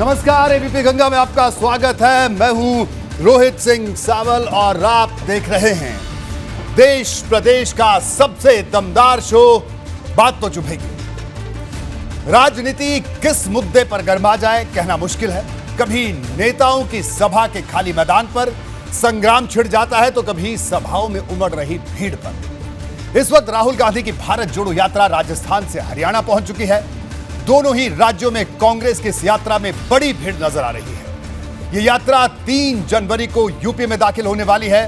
नमस्कार, एबीपी गंगा में आपका स्वागत है। मैं हूं रोहित सिंह सावल और आप देख रहे हैं देश प्रदेश का सबसे दमदार शो बात तो चुभेगी। राजनीति किस मुद्दे पर गर्मा जाए कहना मुश्किल है। कभी नेताओं की सभा के खाली मैदान पर संग्राम छिड़ जाता है तो कभी सभाओं में उमड़ रही भीड़ पर। इस वक्त राहुल गांधी की भारत जोड़ो यात्रा राजस्थान से हरियाणा पहुंच चुकी है। दोनों ही राज्यों में कांग्रेस की इस यात्रा में बड़ी भीड़ नजर आ रही है। यह यात्रा 3 जनवरी को यूपी में दाखिल होने वाली है।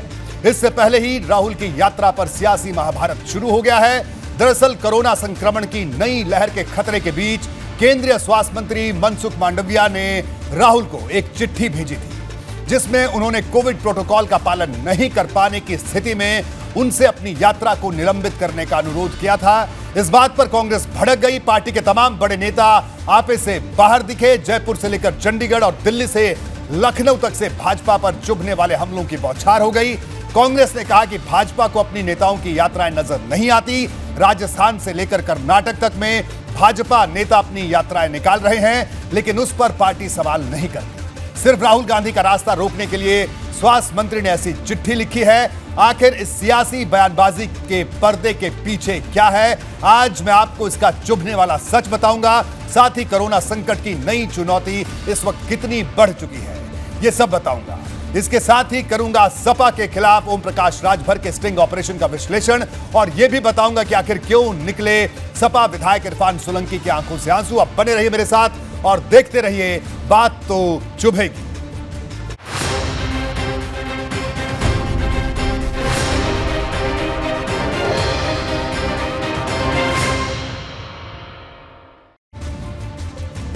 इससे पहले ही राहुल की यात्रा पर सियासी महाभारत शुरू हो गया है। दरअसल कोरोना संक्रमण की नई लहर के खतरे के बीच केंद्रीय स्वास्थ्य मंत्री मनसुख मांडविया ने राहुल को एक चिट्ठी भेजी थी, जिसमें उन्होंने कोविड प्रोटोकॉल का पालन नहीं कर पाने की स्थिति में उनसे अपनी यात्रा को निलंबित करने का अनुरोध किया था। इस बात पर कांग्रेस भड़क गई। पार्टी के तमाम बड़े नेता आपे से बाहर दिखे। जयपुर से लेकर चंडीगढ़ और दिल्ली से लखनऊ तक से भाजपा पर चुभने वाले हमलों की बौछार हो गई। कांग्रेस ने कहा कि भाजपा को अपनी नेताओं की यात्राएं नजर नहीं आती। राजस्थान से लेकर कर्नाटक तक में भाजपा नेता अपनी यात्राएं निकाल रहे हैं, लेकिन उस पर पार्टी सवाल नहीं करती। सिर्फ राहुल गांधी का रास्ता रोकने के लिए स्वास्थ्य मंत्री ने ऐसी चिट्ठी लिखी है। आखिर इस सियासी बयानबाजी के पर्दे के पीछे क्या है, आज मैं आपको इसका चुभने वाला सच बताऊंगा। साथ ही कोरोना संकट की नई चुनौती इस वक्त कितनी बढ़ चुकी है, यह सब बताऊंगा। इसके साथ ही करूंगा सपा के खिलाफ ओम प्रकाश राजभर के स्टिंग ऑपरेशन का विश्लेषण और यह भी बताऊंगा कि आखिर क्यों निकले सपा विधायक इरफान सोलंकी की आंखों से आंसू। अब बने रहिए मेरे साथ और देखते रहिए बात तो चुभेगी।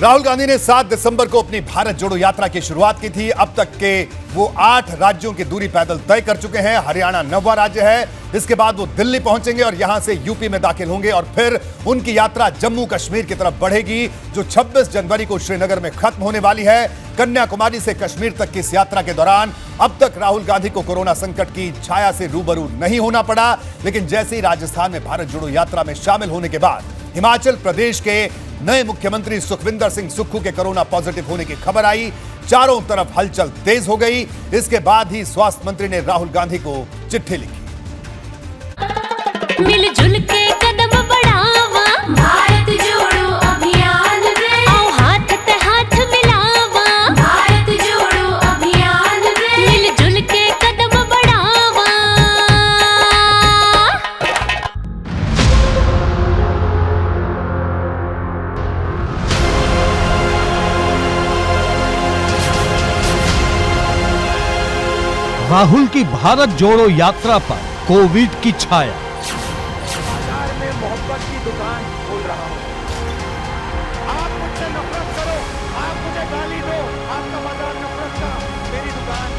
राहुल गांधी ने 7 दिसंबर को अपनी भारत जोड़ो यात्रा की शुरुआत की थी। अब तक के वो 8 राज्यों की दूरी पैदल तय कर चुके हैं। हरियाणा 9वां राज्य है। इसके बाद वो दिल्ली पहुंचेंगे और यहां से यूपी में दाखिल होंगे और फिर उनकी यात्रा जम्मू कश्मीर की तरफ बढ़ेगी, जो 26 जनवरी को श्रीनगर में खत्म होने वाली है। कन्याकुमारी से कश्मीर तक की इस यात्रा के दौरान अब तक राहुल गांधी को कोरोना संकट की छाया से रूबरू नहीं होना पड़ा, लेकिन जैसे ही राजस्थान में भारत जोड़ो यात्रा में शामिल होने के बाद हिमाचल प्रदेश के नए मुख्यमंत्री सुखविंदर सिंह सुक्खू के कोरोना पॉजिटिव होने की खबर आई। चारों तरफ हलचल तेज हो गई। इसके बाद ही स्वास्थ्य मंत्री ने राहुल गांधी को चिट्ठी लिखी। मिलजुल के कदम बढ़ावा, भारत जोड़ो अभियान में आओ हाथ पे हाथ मिलावा, भारत जोड़ो अभियान में मिलजुल के कदम बढ़ावा। राहुल की भारत जोड़ो यात्रा पर कोविड की छाया। बाजार में मोहब्बत की दुकान खोल रहा हूं। आप मुझसे नफरत करो, आप मुझे गाली दो, आपका बाजार नफरत का, मेरी दुकान।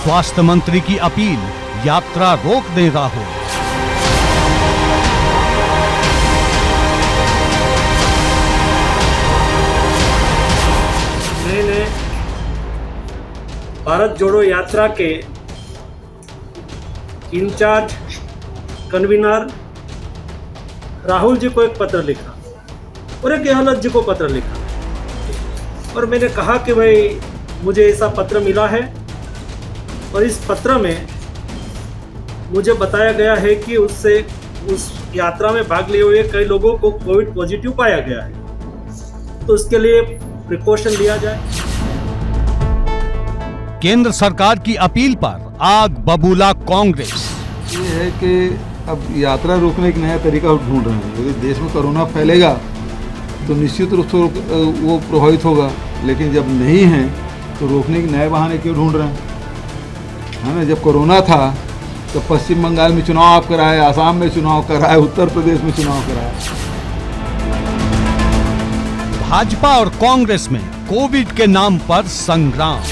स्वास्थ्य मंत्री की अपील, यात्रा रोक दे राहुल। मैंने भारत जोड़ो यात्रा के इंचार्ज कन्वीनर राहुल जी को एक पत्र लिखा और एक गहलोत जी को पत्र लिखा और मैंने कहा कि भाई मुझे ऐसा पत्र मिला है और इस पत्र में मुझे बताया गया है कि उससे उस यात्रा में भाग लिए हुए कई लोगों को कोविड पॉजिटिव पाया गया है, तो उसके लिए प्रिकॉशन लिया जाए। केंद्र सरकार की अपील पर आग बबूला कांग्रेस। ये है कि अब यात्रा रोकने का नया तरीका ढूंढ रहे हैं। यदि देश में कोरोना फैलेगा तो निश्चित रूप से वो प्रभावित होगा, लेकिन जब नहीं है तो रोकने के नए बहाने क्यों ढूंढ रहे हैं, है ना। जब कोरोना था तो पश्चिम बंगाल में चुनाव आप कराए, आसाम में चुनाव कराए, उत्तर प्रदेश में चुनाव कराए। भाजपा और कांग्रेस में कोविड के नाम पर संग्राम।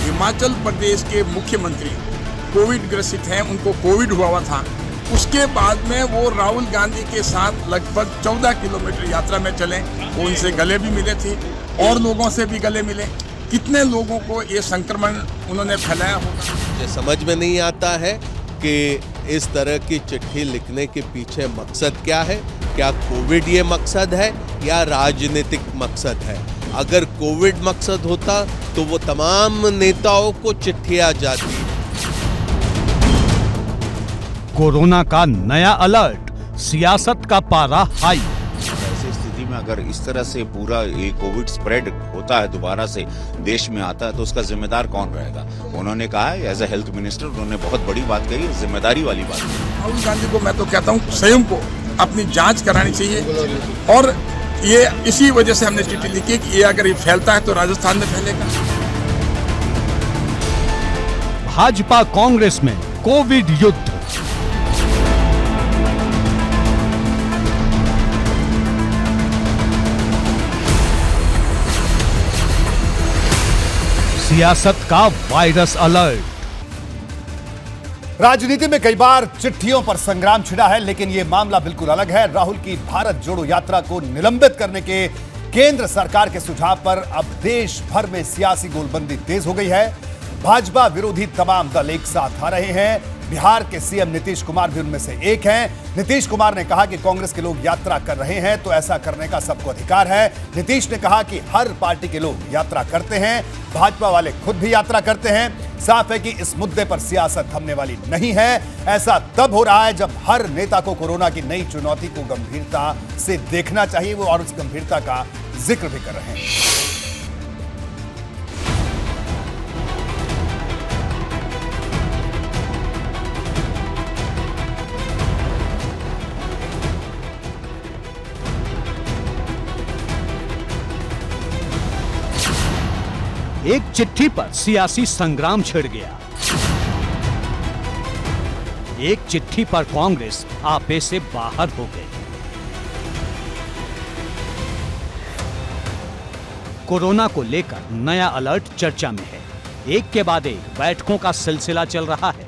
हिमाचल प्रदेश के मुख्यमंत्री कोविड ग्रसित हैं, उनको कोविड हुआ था। उसके बाद में वो राहुल गांधी के साथ लगभग 14 किलोमीटर यात्रा में चले। वो उनसे गले भी मिले थे और लोगों से भी गले मिले। कितने लोगों को ये संक्रमण उन्होंने फैलाया होगा, मुझे समझ में नहीं आता है कि इस तरह की चिट्ठी लिखने के पीछे मकसद क्या है। क्या कोविड ये मकसद है या राजनीतिक मकसद है? अगर कोविड मकसद होता तो वो तमाम नेताओं को चिट्ठियां जाती। कोरोना का नया अलर्ट, सियासत का पारा हाई। ऐसी स्थिति में अगर इस तरह से पूरा ये कोविड स्प्रेड होता है, दोबारा से देश में आता है, तो उसका जिम्मेदार कौन रहेगा? उन्होंने कहा है एज ए हेल्थ मिनिस्टर, उन्होंने बहुत बड़ी बात कही, जिम्मेदारी वाली बात कही। राहुल गांधी को मैं तो कहता हूँ स्वयं को अपनी जांच करानी चाहिए, और ये इसी वजह से हमने चिट्ठी लिखी कि ये अगर ये फैलता है तो राजस्थान में फैलेगा। भाजपा कांग्रेस में कोविड युद्ध। सियासत का वायरस अलर्ट। राजनीति में कई बार चिट्ठियों पर संग्राम छिड़ा है, लेकिन यह मामला बिल्कुल अलग है। राहुल की भारत जोड़ो यात्रा को निलंबित करने के केंद्र सरकार के सुझाव पर अब देश भर में सियासी गोलबंदी तेज हो गई है। भाजपा विरोधी तमाम दल एक साथ आ रहे हैं। बिहार के सीएम नीतीश कुमार भी उनमें से एक हैं। नीतीश कुमार ने कहा कि कांग्रेस के लोग यात्रा कर रहे हैं तो ऐसा करने का सबको अधिकार है। नीतीश ने कहा कि हर पार्टी के लोग यात्रा करते हैं, भाजपा वाले खुद भी यात्रा करते हैं। साफ है कि इस मुद्दे पर सियासत थमने वाली नहीं है। ऐसा तब हो रहा है जब हर नेता को कोरोना की नई चुनौती को गंभीरता से देखना चाहिए, वो और उस गंभीरता का जिक्र भी कर रहे हैं। एक चिट्ठी पर सियासी संग्राम छिड़ गया। एक चिट्ठी पर कांग्रेस आपे से बाहर हो गई। कोरोना को लेकर नया अलर्ट चर्चा में है। एक के बाद एक बैठकों का सिलसिला चल रहा है।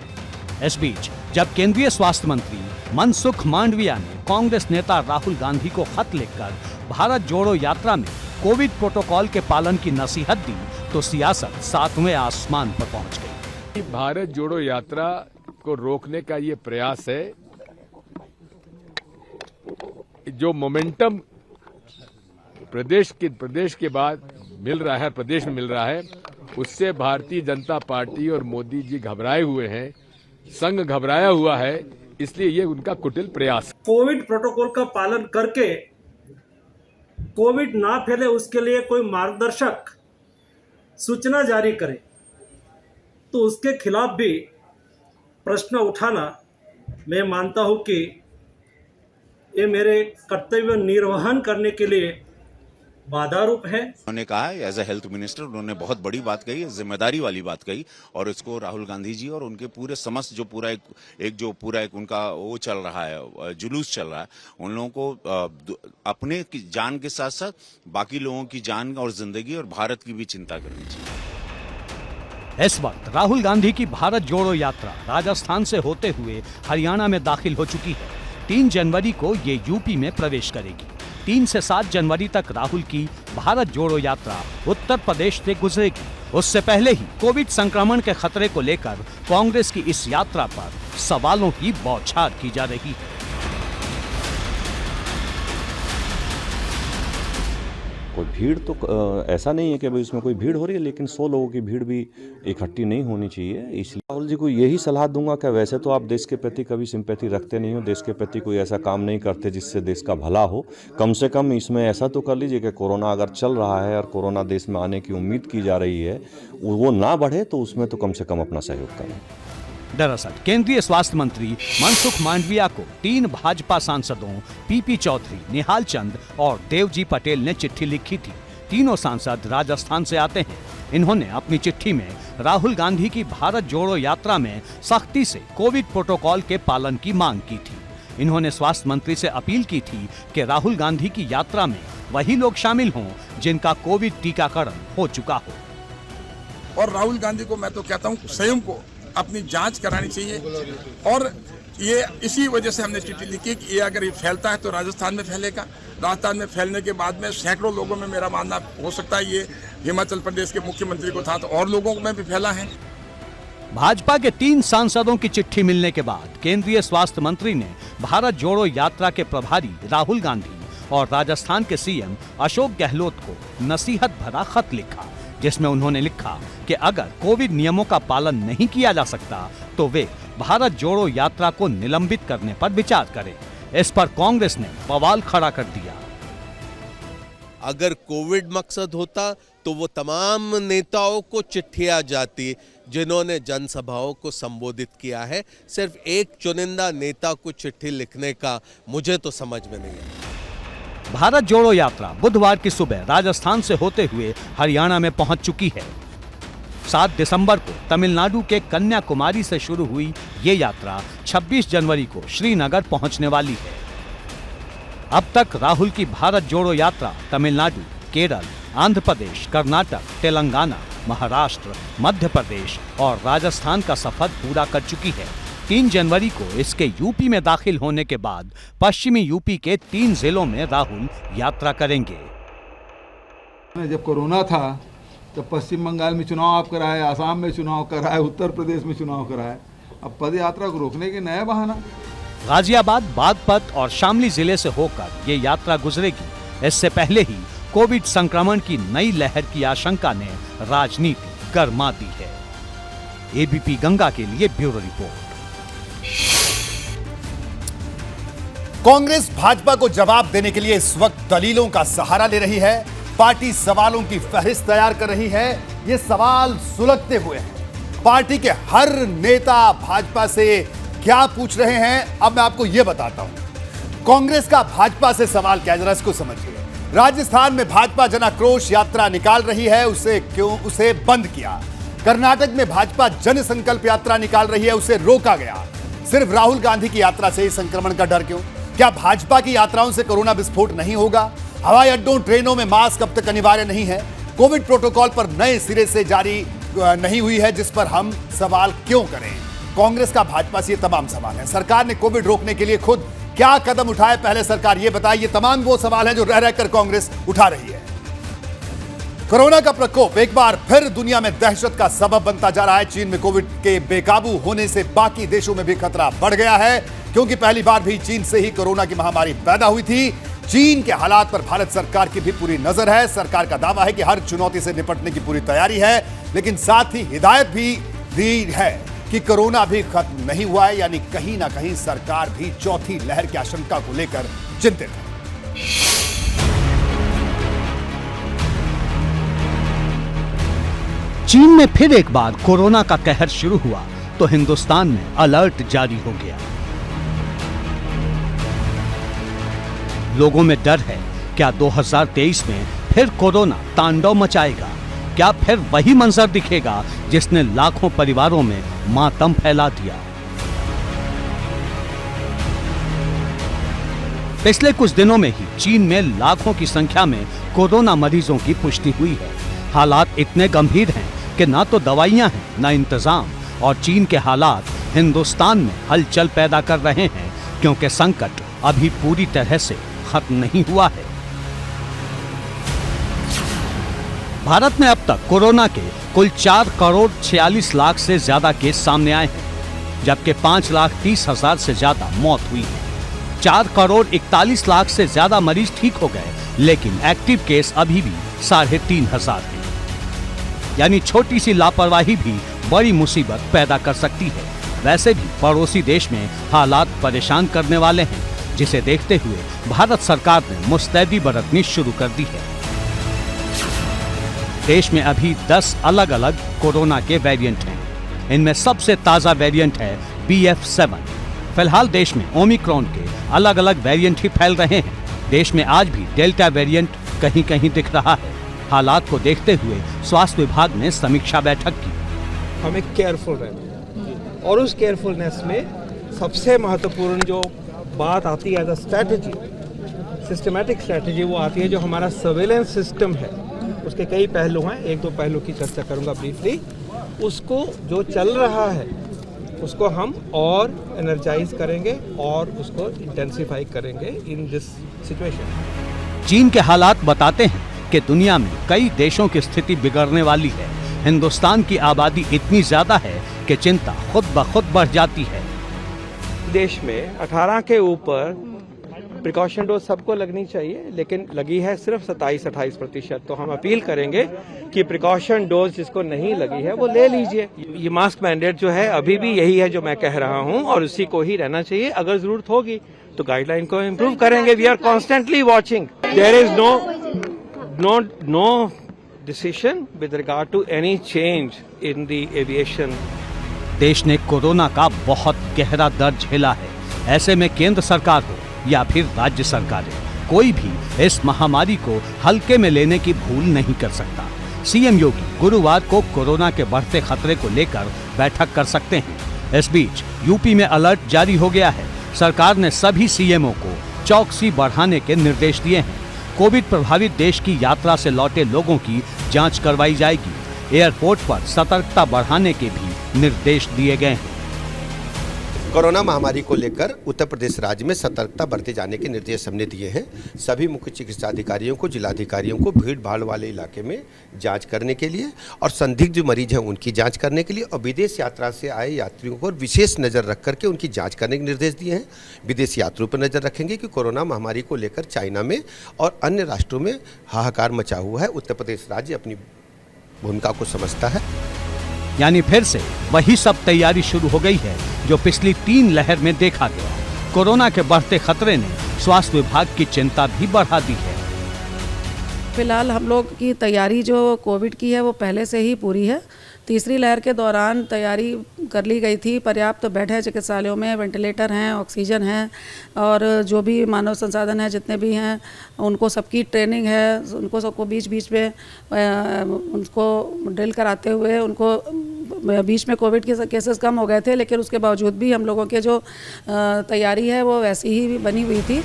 इस बीच जब केंद्रीय स्वास्थ्य मंत्री मनसुख मांडविया ने कांग्रेस नेता राहुल गांधी को खत लिखकर भारत जोड़ो यात्रा में कोविड प्रोटोकॉल के पालन की नसीहत दी, तो सियासत सातवें आसमान पर पहुंच गई। भारत जोड़ो यात्रा को रोकने का ये प्रयास है। जो मोमेंटम प्रदेश के बाद मिल रहा है, प्रदेश में मिल रहा है, उससे भारतीय जनता पार्टी और मोदी जी घबराए हुए हैं, संघ घबराया हुआ है, इसलिए ये उनका कुटिल प्रयास है। कोविड प्रोटोकॉल का पालन करके कोविड ना फैले उसके लिए कोई मार्गदर्शक सूचना जारी करे, तो उसके खिलाफ भी प्रश्न उठाना मैं मानता हूं कि ये मेरे कर्तव्य निर्वहन करने के लिए बाधा रूप है। उन्होंने कहा है एज ए हेल्थ मिनिस्टर, उन्होंने बहुत बड़ी बात कही, जिम्मेदारी वाली बात कही, और इसको राहुल गांधी जी और उनके पूरे समस्त जो पूरा एक उनका वो चल रहा है, जुलूस चल रहा है, उन लोगों को अपने की जान के साथ साथ बाकी लोगों की जान और जिंदगी और भारत की भी चिंता करनी चाहिए। इस वक्त राहुल गांधी की भारत जोड़ो यात्रा राजस्थान से होते हुए हरियाणा में दाखिल हो चुकी है। 3 जनवरी को ये यूपी में प्रवेश करेगी। 3 से 7 जनवरी तक राहुल की भारत जोड़ो यात्रा उत्तर प्रदेश से गुजरेगी। उससे पहले ही कोविड संक्रमण के खतरे को लेकर कांग्रेस की इस यात्रा पर सवालों की बौछार की जा रही है। कोई भीड़ तो ऐसा नहीं है कि भाई उसमें कोई भीड़ हो रही है, लेकिन 100 लोगों की भीड़ भी इकट्ठी नहीं होनी चाहिए। इसलिए राहुल जी को यही सलाह दूंगा कि वैसे तो आप देश के प्रति कभी सिंपैथी रखते नहीं हो, देश के प्रति कोई ऐसा काम नहीं करते जिससे देश का भला हो। कम से कम इसमें ऐसा तो कर लीजिए कि कोरोना अगर चल रहा है और कोरोना देश में आने की उम्मीद की जा रही है, वो ना बढ़े, तो उसमें तो कम से कम अपना सहयोग करें। दरअसल केंद्रीय स्वास्थ्य मंत्री मनसुख मांडविया को 3 भाजपा सांसदों पीपी चौधरी, निहाल चंद और देवजी पटेल ने चिट्ठी लिखी थी। तीनों सांसद राजस्थान से आते हैं। इन्होंने अपनी चिट्ठी में राहुल गांधी की भारत जोड़ो यात्रा में सख्ती से कोविड प्रोटोकॉल के पालन की मांग की थी। इन्होंने स्वास्थ्य मंत्री से अपील की थी कि राहुल गांधी की यात्रा में वही लोग शामिल हों जिनका कोविड टीकाकरण हो चुका हो। और राहुल गांधी को मैं तो कहता हूँ स्वयं को अपनी जांच करानी चाहिए, और ये इसी वजह से हमने चिट्ठी लिखी कि ये अगर ये फैलता है तो राजस्थान में फैलेगा। राजस्थान में फैलने के बाद में सैकड़ों लोगों में मेरा मानना हो सकता है ये हिमाचल प्रदेश के मुख्यमंत्री को था तो और लोगों में भी फैला है। भाजपा के 3 सांसदों की चिट्ठी मिलने के बाद केंद्रीय स्वास्थ्य मंत्री ने भारत जोड़ो यात्रा के प्रभारी राहुल गांधी और राजस्थान के सीएम अशोक गहलोत को नसीहत भरा खत लिखा, जिसमें उन्होंने लिखा कि अगर कोविड नियमों का पालन नहीं किया जा सकता तो वे भारत जोड़ो यात्रा को निलंबित करने पर विचार करें। इस पर कांग्रेस ने बवाल खड़ा कर दिया। अगर कोविड मकसद होता तो वो तमाम नेताओं को चिट्ठियां जाती जिन्होंने जनसभाओं को संबोधित किया है। सिर्फ एक चुनिंदा नेता को चिट्ठी लिखने का मुझे तो समझ में नहीं है। भारत जोड़ो यात्रा बुधवार की सुबह राजस्थान से होते हुए हरियाणा में पहुंच चुकी है। 7 दिसंबर को तमिलनाडु के कन्याकुमारी से शुरू हुई ये यात्रा 26 जनवरी को श्रीनगर पहुंचने वाली है। अब तक राहुल की भारत जोड़ो यात्रा तमिलनाडु, केरल, आंध्र प्रदेश, कर्नाटक, तेलंगाना, महाराष्ट्र, मध्य प्रदेश और राजस्थान का सफर पूरा कर चुकी है। 3 जनवरी को इसके यूपी में दाखिल होने के बाद पश्चिमी यूपी के 3 जिलों में राहुल यात्रा करेंगे। जब कोरोना था तब पश्चिम बंगाल में चुनाव आप कराए, आसाम में चुनाव कराए, उत्तर प्रदेश में चुनाव कराए। अब पद यात्रा को रोकने के नया बहाना। गाजियाबाद, बागपत और शामली जिले से होकर ये यात्रा गुजरेगी। इससे पहले ही कोविड संक्रमण की नई लहर की आशंका ने राजनीति गरमा दी है। एबीपी गंगा के लिए ब्यूरो रिपोर्ट। कांग्रेस भाजपा को जवाब देने के लिए इस वक्त दलीलों का सहारा ले रही है। पार्टी सवालों की फहरिस्त तैयार कर रही है। ये सवाल सुलगते हुए हैं। पार्टी के हर नेता भाजपा से क्या पूछ रहे हैं, अब मैं आपको यह बताता हूं। कांग्रेस का भाजपा से सवाल क्या है, जरा इसको समझिए। राजस्थान में भाजपा जन आक्रोश यात्रा निकाल रही है, उसे बंद किया। कर्नाटक में भाजपा जन संकल्प यात्रा निकाल रही है, उसे रोका गया। सिर्फ राहुल गांधी की यात्रा से संक्रमण का डर क्यों? क्या भाजपा की यात्राओं से कोरोना विस्फोट नहीं होगा? हवाई अड्डों, ट्रेनों में मास्क अब तक अनिवार्य नहीं है। कोविड प्रोटोकॉल पर नए सिरे से जारी नहीं हुई है, जिस पर हम सवाल क्यों करें? कांग्रेस का भाजपा से ये तमाम सवाल है। सरकार ने कोविड रोकने के लिए खुद क्या कदम उठाए, पहले सरकार ये बताए। ये तमाम वो सवाल हैं जो रह रहकर कांग्रेस उठा रही है। कोरोना का प्रकोप एक बार फिर दुनिया में दहशत का सबब बनता जा रहा है। चीन में कोविड के बेकाबू होने से बाकी देशों में भी खतरा बढ़ गया है, क्योंकि पहली बार भी चीन से ही कोरोना की महामारी पैदा हुई थी। चीन के हालात पर भारत सरकार की भी पूरी नजर है। सरकार का दावा है कि हर चुनौती से निपटने की पूरी तैयारी है, लेकिन साथ ही हिदायत भी दी है कि कोरोना भी खत्म नहीं हुआ है, यानी कहीं ना कहीं सरकार भी चौथी लहर की आशंका को लेकर चिंतित है। चीन में फिर एक बार कोरोना का कहर शुरू हुआ तो हिंदुस्तान में अलर्ट जारी हो गया। लोगों में डर है, क्या 2023 में फिर कोरोना तांडव मचाएगा? क्या फिर वही मंजर दिखेगा जिसने लाखों परिवारों में मातम फैला दिया? पिछले कुछ दिनों में ही चीन में लाखों की संख्या में कोरोना मरीजों की पुष्टि हुई है। हालात इतने गंभीर हैं कि ना तो दवाइयां हैं, ना इंतजाम, और चीन के हालात हिंदुस्तान में हलचल पैदा कर रहे हैं, क्योंकि संकट अभी पूरी तरह से खत्म नहीं हुआ है। भारत में अब तक कोरोना के कुल 4 करोड़ 46 लाख से ज्यादा केस सामने आए हैं, जबकि 5,30,000 से ज्यादा मौत हुई है। 4 करोड़ 41 लाख से ज्यादा मरीज ठीक हो गए, लेकिन एक्टिव केस अभी भी 3,500 हैं। यानी छोटी सी लापरवाही भी बड़ी मुसीबत पैदा कर सकती है। वैसे भी पड़ोसी देश में हालात परेशान करने वाले हैं, जिसे देखते हुए भारत सरकार ने मुस्तैदी बरतनी शुरू कर दी है। देश में अभी 10 अलग अलग कोरोना के वेरिएंट हैं। इनमें सबसे ताजा वेरिएंट है BF7। फिलहाल देश में ओमिक्रॉन के अलग अलग वेरिएंट ही फैल रहे हैं। देश में आज भी डेल्टा वेरिएंट कहीं कहीं दिख रहा है। हालात को देखते हुए स्वास्थ्य विभाग ने समीक्षा बैठक की। हमें केयरफुल रहना है, और उस केयरफुलनेस में सबसे महत्वपूर्ण जो बात आती है as a strategy, systematic strategy, वो आती है जो हमारा सर्वेलेंस सिस्टम है। उसके कई पहलू हैं, 1-2 पहलू की चर्चा करूंगा ब्रीफली। उसको जो चल रहा है उसको हम और एनर्जाइज करेंगे और उसको इंटेंसिफाई करेंगे इन दिस सिचुएशन। चीन के हालात बताते हैं कि दुनिया में कई देशों की स्थिति बिगड़ने वाली है। हिंदुस्तान की आबादी इतनी ज्यादा है कि चिंता खुद ब खुद बढ़ जाती है। देश में 18 के ऊपर प्रिकॉशन डोज सबको लगनी चाहिए, लेकिन लगी है सिर्फ 27-28%। तो हम अपील करेंगे कि प्रिकॉशन डोज जिसको नहीं लगी है वो ले लीजिए। ये मास्क मैंडेट जो है अभी भी यही है जो मैं कह रहा हूं, और उसी को ही रहना चाहिए। अगर जरूरत होगी तो गाइडलाइन को इम्प्रूव करेंगे। We are constantly watching. There is no decision with regard to any change in the aviation. देश ने कोरोना का बहुत गहरा दर्द झेला है। ऐसे में केंद्र सरकार हो या फिर राज्य सरकारें, कोई भी इस महामारी को हल्के में लेने की भूल नहीं कर सकता। सीएम योगी गुरुवार को कोरोना के बढ़ते खतरे को लेकर बैठक कर सकते हैं। इस बीच यूपी में अलर्ट जारी हो गया है। सरकार ने सभी सीएमओ को चौकसी बढ़ाने के निर्देश दिए हैं। कोविड प्रभावित देश की यात्रा से लौटे लोगों की जांच करवाई जाएगी। एयरपोर्ट पर सतर्कता बढ़ाने के भी निर्देश दिए गए हैं। कोरोना महामारी को लेकर उत्तर प्रदेश राज्य में सतर्कता बरते जाने के निर्देश हमने दिए हैं। सभी मुख्य चिकित्सा अधिकारियों को, जिलाधिकारियों को भीड़ भाड़ वाले इलाके में जांच करने के लिए और संदिग्ध जो मरीज हैं उनकी जांच करने के लिए, और विदेश यात्रा से आए यात्रियों पर विशेष नज़र रख करके उनकी जांच करने के निर्देश दिए हैं। विदेश यात्रियों पर नज़र रखेंगे कि कोरोना महामारी को लेकर चाइना में और अन्य राष्ट्रों में हाहाकार मचा हुआ है। उत्तर प्रदेश राज्य अपनी भूमिका को समझता है। यानी फिर से वही सब तैयारी शुरू हो गई है जो पिछली 3 लहर में देखा गया। कोरोना के बढ़ते खतरे ने स्वास्थ्य विभाग की चिंता भी बढ़ा दी है। फिलहाल हम लोग की तैयारी जो कोविड की है वो पहले से ही पूरी है। तीसरी लहर के दौरान तैयारी कर ली गई थी। पर्याप्त बेड है चिकित्सालयों में, वेंटिलेटर हैं, ऑक्सीजन है, और जो भी मानव संसाधन है जितने भी हैं उनको सबकी ट्रेनिंग है। उनको सबको बीच बीच में उनको ड्रिल कराते हुए, उनको बीच में कोविड के केसेस कम हो गए थे, लेकिन उसके बावजूद भी हम लोगों के जो तैयारी है वो वैसी ही बनी हुई थी।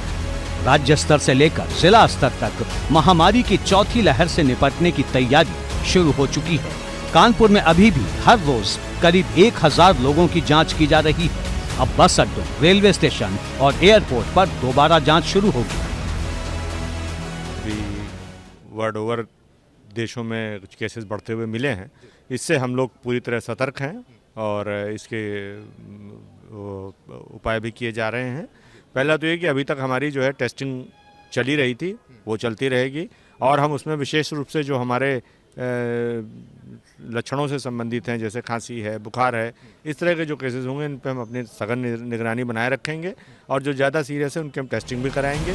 राज्य स्तर से लेकर जिला स्तर तक महामारी की चौथी लहर से निपटने की तैयारी शुरू हो चुकी है। कानपुर में अभी भी हर रोज करीब 1000 लोगों की जांच की जा रही है। अब बस अड्डों, रेलवे स्टेशन और एयरपोर्ट पर दोबारा जांच शुरू होगी। वर्ल्ड ओवर देशों में कुछ केसेस बढ़ते हुए मिले हैं। इससे हम लोग पूरी तरह सतर्क हैं और इसके उपाय भी किए जा रहे हैं। पहला तो ये कि अभी तक हमारी जो है टेस्टिंग चली रही थी, वो चलती रहेगी, और हम उसमें विशेष रूप से जो हमारे लक्षणों से संबंधित हैं, जैसे खांसी है, बुखार है, इस तरह के जो केसेस होंगे इन पर हम अपनी सघन निगरानी बनाए रखेंगे, और जो ज़्यादा सीरियस है उनकी हम टेस्टिंग भी कराएंगे।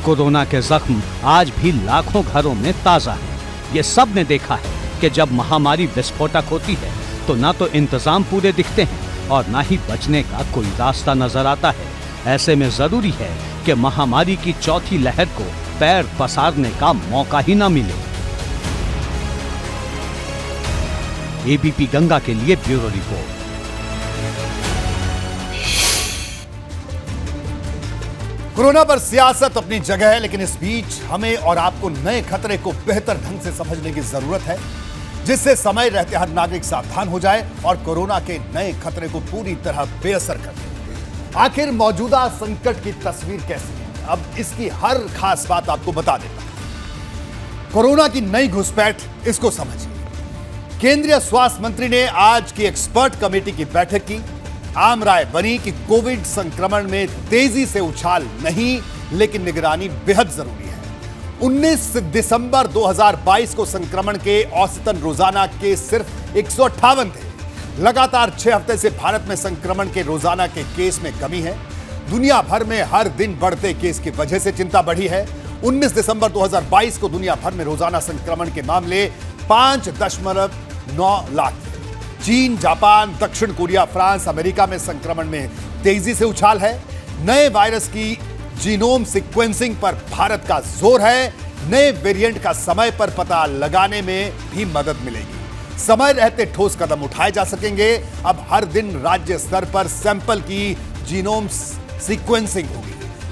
कोरोना के जख्म आज भी लाखों घरों में ताज़ा है। ये सब ने देखा है कि जब महामारी विस्फोटक होती है तो ना तो इंतजाम पूरे दिखते हैं और ना ही बचने का कोई रास्ता नजर आता है। ऐसे में जरूरी है कि महामारी की चौथी लहर को पैर पसारने का मौका ही न मिले। एबीपी गंगा के लिए ब्यूरो रिपोर्ट। कोरोना पर सियासत अपनी जगह है, लेकिन इस बीच हमें और आपको नए खतरे को बेहतर ढंग से समझने की जरूरत है, जिससे समय रहते हर नागरिक सावधान हो जाए और कोरोना के नए खतरे को पूरी तरह बेअसर कर दे। आखिर मौजूदा संकट की तस्वीर कैसी है, अब इसकी हर खास बात आपको बता देता हूं। कोरोना की नई घुसपैठ, इसको समझिए। केंद्रीय स्वास्थ्य मंत्री ने आज की एक्सपर्ट कमेटी की बैठक की। आम राय बनी कि कोविड संक्रमण में तेजी से उछाल नहीं, लेकिन निगरानी बेहद जरूरी है। 19 दिसंबर 2022 को संक्रमण के औसतन रोजाना केस सिर्फ 158 थे। लगातार 6 हफ्ते से भारत में संक्रमण के रोजाना के केस में कमी है। दुनिया भर में हर दिन बढ़ते केस की वजह से चिंता बढ़ी है। 19 दिसंबर 2022 को दुनिया भर में रोजाना संक्रमण के मामले 5.9 लाख थे। चीन, जापान, दक्षिण कोरिया, फ्रांस, अमेरिका में संक्रमण में तेजी से उछाल है। नए वायरस की जीनोम सीक्वेंसिंग पर भारत का जोर है। नए वेरिएंट का समय पर पता लगाने में भी मदद मिलेगी। समय रहते ठोस कदम उठाए जा सकेंगे। अब हर दिन राज्य स्तर पर सैंपल की जीनोम सीक्वेंसिंग होगी।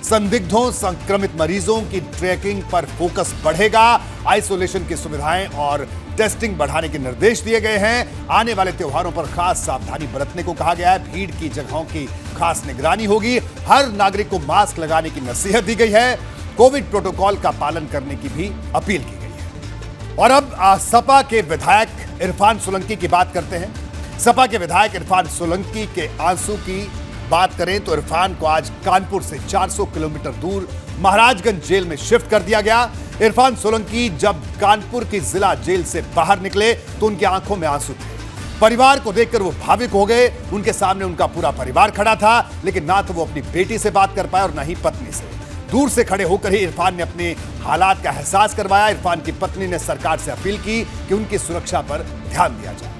संदिग्धों, संक्रमित मरीजों की ट्रैकिंग पर फोकस बढ़ेगा। आइसोलेशन की सुविधाएं और टेस्टिंग बढ़ाने के निर्देश दिए गए हैं। आने वाले त्योहारों पर खास सावधानी बरतने को कहा गया है। भीड़ की जगहों की खास निगरानी होगी। हर नागरिक को मास्क लगाने की नसीहत दी गई है। कोविड प्रोटोकॉल का पालन करने की भी अपील की गई है। और अब सपा के विधायक इरफान सोलंकी की बात करते हैं। सपा के विधायक इरफान सोलंकी के आंसू की बात करें तो इरफान को आज कानपुर से 400 किलोमीटर दूर महाराजगंज जेल में शिफ्ट कर दिया गया। इरफान सोलंकी जब कानपुर की जिला जेल से बाहर निकले तो उनकी आंखों में आंसू थे। परिवार को देखकर वो भावुक हो गए। उनके सामने उनका पूरा परिवार खड़ा था, लेकिन ना तो वो अपनी बेटी से बात कर पाए और ना ही पत्नी से। दूर से खड़े होकर ही इरफान ने अपने हालात का एहसास करवाया। इरफान की पत्नी ने सरकार से अपील की कि उनकी सुरक्षा पर ध्यान दिया जाए।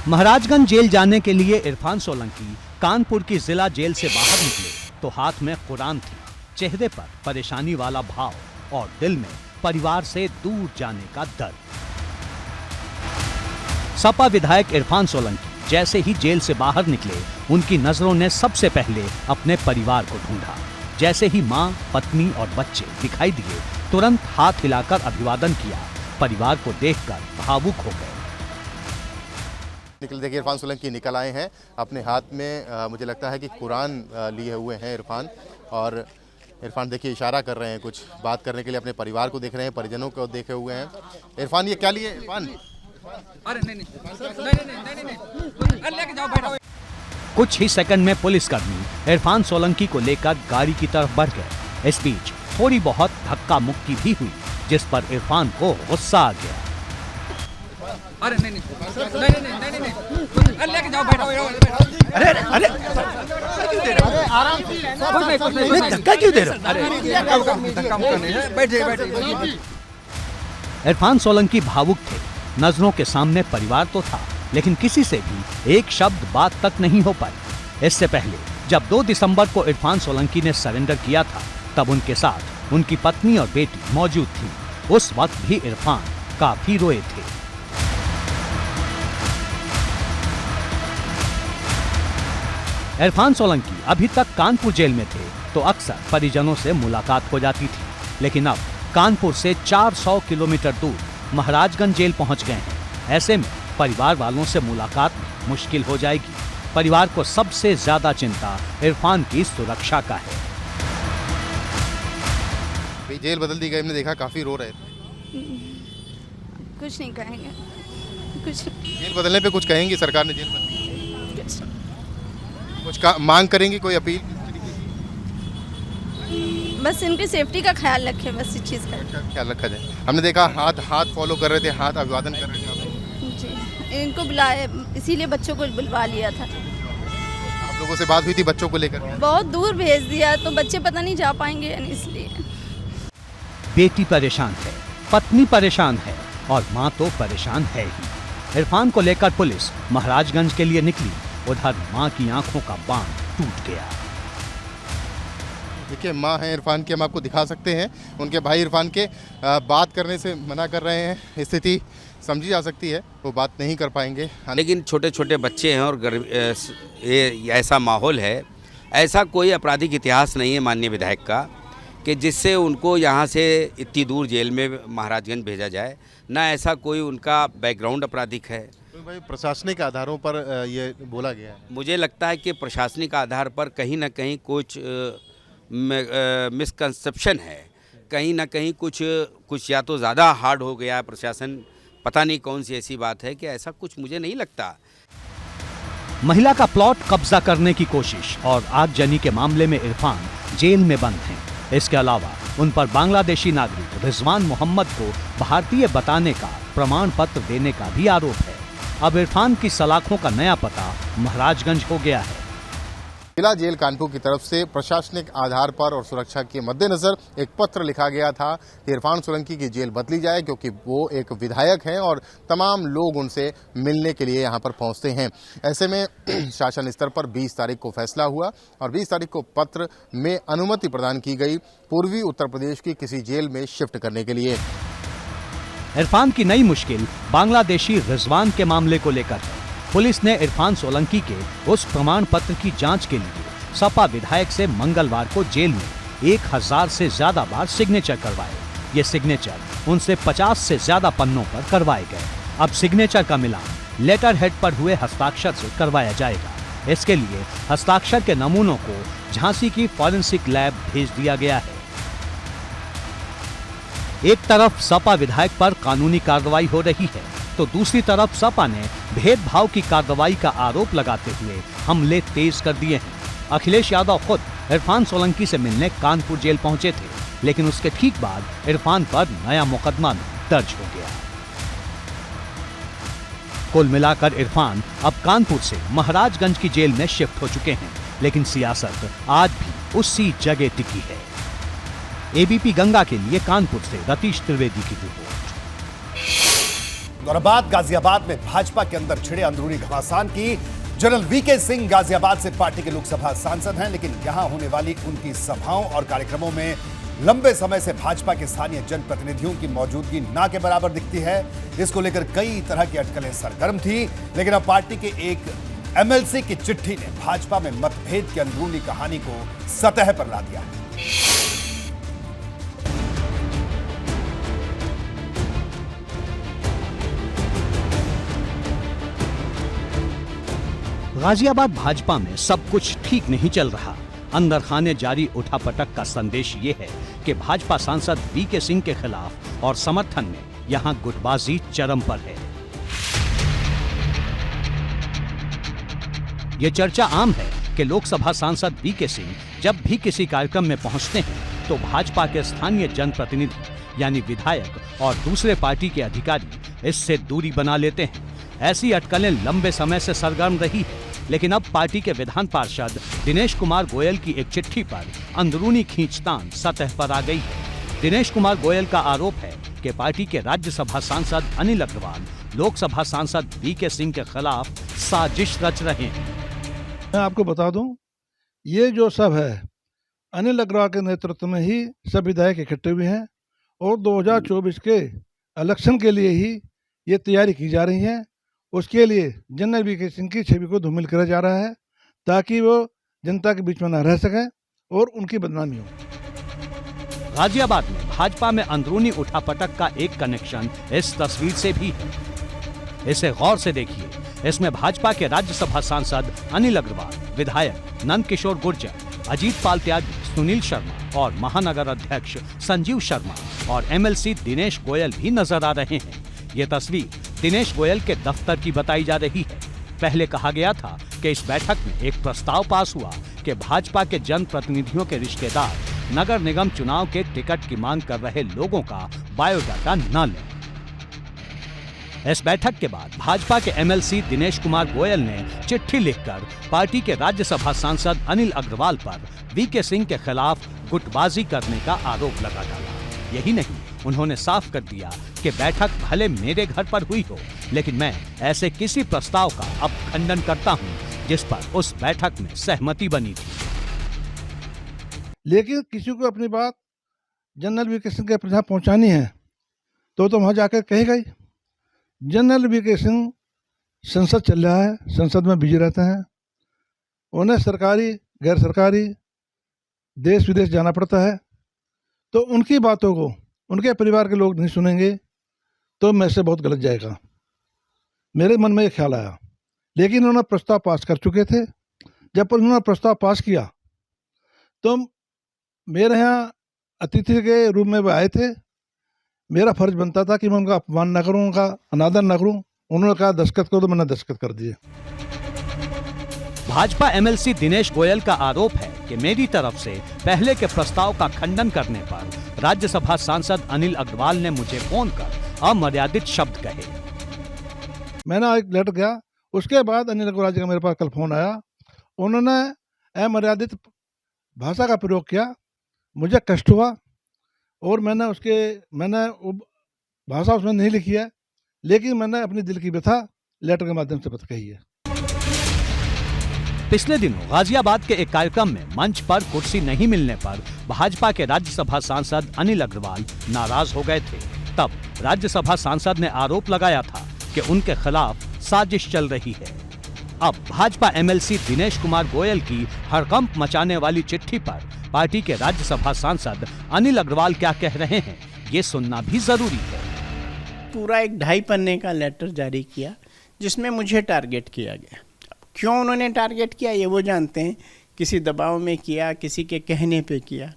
महाराजगंज जेल जाने के लिए इरफान सोलंकी कानपुर की जिला जेल से बाहर निकले तो हाथ में कुरान थी, चेहरे पर परेशानी वाला भाव और दिल में परिवार से दूर जाने का डर। सपा विधायक इरफान सोलंकी जैसे ही जेल से बाहर निकले, उनकी नजरों ने सबसे पहले अपने परिवार को ढूंढा। जैसे ही मां, पत्नी और बच्चे दिखाई दिए, तुरंत हाथ हिलाकर अभिवादन किया। परिवार को देखकर भावुक हो गए। देखिए इरफान सोलंकी निकल आए हैं अपने हाथ में मुझे लगता है कि कुरान लिए हुए हैं इरफान। और इरफान देखिए इशारा कर रहे हैं, कुछ बात करने के लिए अपने परिवार को देख रहे हैं, परिजनों को देखे हुए हैं। इरफान ये क्या लिए इरफान? अरे नहीं, लेके जाओ, बैठो। कुछ ही सेकंड में पुलिसकर्मी इरफान सोलंकी को लेकर गाड़ी की तरफ बढ़ गए। इस बीच थोड़ी बहुत धक्का मुक्की भी हुई, जिस पर इरफान को गुस्सा आ गया। अरे नहीं, लेके जाओ, बैठो। अरे धक्का क्यों दे रहे हो? बैठे। इरफान सोलंकी भावुक थे। नजरों के सामने परिवार तो था, लेकिन किसी से भी एक शब्द बात तक नहीं हो पाई। इससे पहले जब 2 दिसंबर को इरफान सोलंकी ने सरेंडर किया था, तब उनके साथ उनकी पत्नी और बेटी मौजूद थी। उस वक्त भी इरफान काफी रोए थे। इरफान सोलंकी अभी तक कानपुर जेल में थे तो अक्सर परिजनों से मुलाकात हो जाती थी, लेकिन अब कानपुर से 400 किलोमीटर दूर महाराजगंज जेल पहुंच गए हैं। ऐसे में परिवार वालों से मुलाकात भी मुश्किल हो जाएगी। परिवार को सबसे ज्यादा चिंता इरफान की सुरक्षा का है। जेल बदल दी गई, हमने देखा काफी रो रहे थे। कुछ नहीं कहेंगे, कुछ जेल बदलने पे कुछ कहेंगी? सरकार ने जेल बदली, कुछ मांग करेंगी, कोई अपील? बस इनकी सेफ्टी का ख्याल रखें, बस इस चीज़ का ख्याल रखा जाए। हमने देखा हाथ फॉलो कर रहे थे, हाथ अभिवादन कर रहे थे जी। इनको बुलाए, इसीलिए बच्चों को बुलवा लिया था। आप लोगों से बात हुई थी बच्चों को लेकर? बहुत दूर भेज दिया तो बच्चे पता नहीं जा पाएंगे, इसलिए। बेटी परेशान है, पत्नी परेशान है और मां तो परेशान है ही। इरफान को लेकर पुलिस महाराजगंज के लिए निकली। उधर मां की आंखों का बांध टूट गया। देखिए मां हैं इरफान की, हम आपको दिखा सकते हैं। उनके भाई इरफान के बात करने से मना कर रहे हैं। स्थिति समझी जा सकती है, वो बात नहीं कर पाएंगे। लेकिन छोटे छोटे बच्चे हैं और ये ऐसा माहौल है, ऐसा कोई आपराधिक इतिहास नहीं है माननीय विधायक का कि जिससे उनको यहाँ से इतनी दूर जेल में महाराजगंज भेजा जाए। ना ऐसा कोई उनका बैकग्राउंड आपराधिक है। तो भाई प्रशासनिक आधारों पर ये बोला गया है। मुझे लगता है कि प्रशासनिक आधार पर कहीं ना कहीं कुछ मिसकंसेप्शन है, कहीं ना कहीं कुछ या तो ज़्यादा हार्ड हो गया है प्रशासन, पता नहीं कौन सी ऐसी बात है कि ऐसा कुछ मुझे नहीं लगता। महिला का प्लॉट कब्जा करने की कोशिश और आगजनी के मामले में इरफान जेल में बंद हैं। इसके अलावा उन पर बांग्लादेशी नागरिक रिजवान मोहम्मद को भारतीय बताने का प्रमाण पत्र देने का भी आरोप है। अब इरफान की सलाखों का नया पता महाराजगंज हो गया है। जिला जेल कानपुर की तरफ से प्रशासनिक आधार पर और सुरक्षा के मद्देनजर एक पत्र लिखा गया था कि इरफान सोलंकी की जेल बदली जाए, क्योंकि वो एक विधायक हैं और तमाम लोग उनसे मिलने के लिए यहां पर पहुंचते हैं। ऐसे में शासन स्तर पर 20 तारीख को फैसला हुआ और 20 तारीख को पत्र में अनुमति प्रदान की गई पूर्वी उत्तर प्रदेश की किसी जेल में शिफ्ट करने के लिए। इरफान की नई मुश्किल बांग्लादेशी रिजवान के मामले को लेकर है। पुलिस ने इरफान सोलंकी के उस प्रमाण पत्र की जांच के लिए सपा विधायक से मंगलवार को जेल में 1000 से ज्यादा बार सिग्नेचर करवाए। ये सिग्नेचर उनसे 50 से ज्यादा पन्नों पर करवाए गए। अब सिग्नेचर का मिलान लेटर हेड पर हुए हस्ताक्षर से करवाया जाएगा। इसके लिए हस्ताक्षर के नमूनों को झांसी की फॉरेंसिक लैब भेज दिया गया है। एक तरफ सपा विधायक पर कानूनी कार्रवाई हो रही है तो दूसरी तरफ सपा ने भेदभाव की कार्रवाई का आरोप लगाते हुए हमले तेज कर दिए हैं। अखिलेश यादव खुद इरफान सोलंकी से मिलने कानपुर जेल पहुंचे थे, लेकिन उसके ठीक बाद इरफान पर नया मुकदमा दर्ज हो गया। कुल मिलाकर इरफान अब कानपुर से महाराजगंज की जेल में शिफ्ट हो चुके हैं, लेकिन सियासत आज भी उसी जगह टिकी है। एबीपी गंगा के लिए कानपुर से रतीश त्रिवेदी की रिपोर्ट। और बात गाजियाबाद में भाजपा के अंदर छिड़े अंदरूनी घमासान की। जनरल वीके सिंह गाजियाबाद से पार्टी के लोकसभा सांसद हैं, लेकिन यहां होने वाली उनकी सभाओं और कार्यक्रमों में लंबे समय से भाजपा के स्थानीय जनप्रतिनिधियों की मौजूदगी ना के बराबर दिखती है। इसको लेकर कई तरह की अटकलें सरगर्म थी, लेकिन अब पार्टी के एक एमएलसी की चिट्ठी ने भाजपा में मतभेद की अंदरूनी कहानी को सतह पर ला दिया है। गाजियाबाद भाजपा में सब कुछ ठीक नहीं चल रहा। अंदर खाने जारी उठापटक का संदेश ये है कि भाजपा सांसद वीके सिंह के खिलाफ और समर्थन में यहां गुटबाजी चरम पर है। ये चर्चा आम है कि लोकसभा सांसद वीके सिंह जब भी किसी कार्यक्रम में पहुंचते हैं तो भाजपा के स्थानीय जनप्रतिनिधि यानी विधायक और दूसरे पार्टी के अधिकारी इससे दूरी बना लेते हैं। ऐसी अटकलें लंबे समय से सरगर्म रही है, लेकिन अब पार्टी के विधान पार्षद दिनेश कुमार गोयल की एक चिट्ठी पर अंदरूनी खींचतान सतह पर आ गई है। दिनेश कुमार गोयल का आरोप है कि पार्टी के राज्यसभा सांसद अनिल अग्रवाल लोकसभा सांसद वीके सिंह के खिलाफ साजिश रच रहे हैं। मैं आपको बता दूं, ये जो सब है अनिल अग्रवाल के नेतृत्व में ही सब विधायक इकट्ठे हुए हैं और 2024 के इलेक्शन के लिए ही ये तैयारी की जा रही है। उसके लिए जनरल वीके सिंह की छवि को धूमिल करा जा रहा है ताकि वो जनता के बीच में न रह सके और उनकी बदनामी हो। गाजियाबाद में भाजपा में अंदरूनी उठापटक का एक कनेक्शन इस तस्वीर से भी है। इसे गौर से देखिए। इसमें भाजपा के राज्यसभा सांसद अनिल अग्रवाल, विधायक नंद किशोर गुर्जर, अजीत पाल त्यागी, सुनील शर्मा और महानगर अध्यक्ष संजीव शर्मा और एमएलसी दिनेश गोयल भी नजर आ रहे हैं। ये तस्वीर दिनेश गोयल के दफ्तर की बताई जा रही है। पहले कहा गया था कि इस बैठक में एक प्रस्ताव पास हुआ कि भाजपा के जनप्रतिनिधियों के रिश्तेदार नगर निगम चुनाव के टिकट की मांग कर रहे लोगों का बायोडाटा न लें। इस बैठक के बाद भाजपा के एमएलसी दिनेश कुमार गोयल ने चिट्ठी लिखकर पार्टी के राज्यसभा सांसद अनिल अग्रवाल पर वीके सिंह के खिलाफ गुटबाजी करने का आरोप लगा डाला। यही नहीं, उन्होंने साफ कर दिया कि बैठक भले मेरे घर पर हुई हो, लेकिन मैं ऐसे किसी प्रस्ताव का अब खंडन करता हूं जिस पर उस बैठक में सहमति बनी थी। लेकिन किसी को अपनी बात जनरल वीके सिंह के प्रति पहुंचानी है तो वहां जाकर कहेगा ही। जनरल वीके सिंह संसद चल रहा है, संसद में बिजी रहते हैं, उन्हें सरकारी गैर सरकारी देश विदेश जाना पड़ता है, तो उनकी बातों को उनके परिवार के लोग नहीं सुनेंगे तो मैं से बहुत गलत जाएगा। मेरे मन में ये ख्याल आया, लेकिन उन्होंने प्रस्ताव पास कर चुके थे। जब उन्होंने प्रस्ताव पास किया तो मेरे यहाँ अतिथि के रूप में वो आए थे। मेरा फर्ज बनता था कि मैं उनका अपमान न करूं, उनका अनादर न करूं। उन्होंने कहा दस्तखत करो तो मैंने दस्तखत कर दिए। भाजपा एमएलसी दिनेश गोयल का आरोप है कि मेरी तरफ से पहले के प्रस्ताव का खंडन करने पर राज्यसभा सांसद अनिल अग्रवाल ने मुझे फोन कर अमर्यादित शब्द कहे। मैंने एक लेटर किया, उसके बाद अनिल अग्रवाल जी का मेरे पास कल फोन आया। उन्होंने अमर्यादित भाषा का प्रयोग किया, मुझे कष्ट हुआ और मैंने वो भाषा उसमें नहीं लिखी है, लेकिन मैंने अपनी दिल की व्यथा लेटर के माध्यम से बता कही है। पिछले दिनों गाजियाबाद के एक कार्यक्रम में मंच पर कुर्सी नहीं मिलने पर भाजपा के राज्यसभा सांसद अनिल अग्रवाल नाराज हो गए थे। तब राज्यसभा सांसद ने आरोप लगाया था कि उनके खिलाफ साजिश चल रही है। अब भाजपा एमएलसी दिनेश कुमार गोयल की हड़कंप मचाने वाली चिट्ठी पर पार्टी के राज्यसभा सांसद अनिल अग्रवाल क्या कह रहे हैं, ये सुनना भी जरूरी है। पूरा एक 2.5 पन्ने का लेटर जारी किया जिसमें मुझे टारगेट किया गया। क्यों उन्होंने टारगेट किया ये वो जानते हैं, किसी दबाव में किया, किसी के कहने पे किया।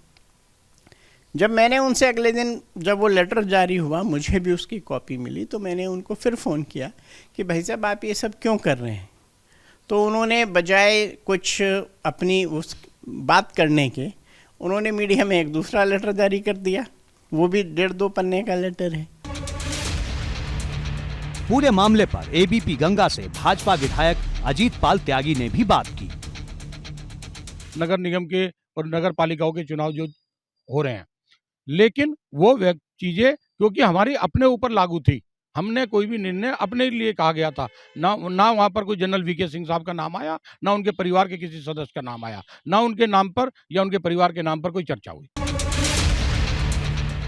जब मैंने उनसे अगले दिन, जब वो लेटर जारी हुआ, मुझे भी उसकी कॉपी मिली, तो मैंने उनको फिर फ़ोन किया कि भाई साहब आप ये सब क्यों कर रहे हैं। तो उन्होंने बजाय कुछ अपनी उस बात करने के, उन्होंने मीडिया में एक दूसरा लेटर जारी कर दिया, वो भी 1.5-2 पन्ने का लेटर है। पूरे मामले पर एबीपी गंगा से भाजपा विधायक अजीत पाल त्यागी ने भी बात की। नगर निगम के और नगर पालिकाओं के चुनाव जो हो रहे हैं, लेकिन वो चीजें क्योंकि हमारी अपने ऊपर लागू थी, हमने कोई भी निर्णय अपने लिए कहा गया था, ना वहाँ पर कोई जनरल वीके सिंह साहब का नाम आया, ना उनके परिवार के किसी सदस्य का नाम आया, ना उनके नाम पर या उनके परिवार के नाम पर कोई चर्चा हुई।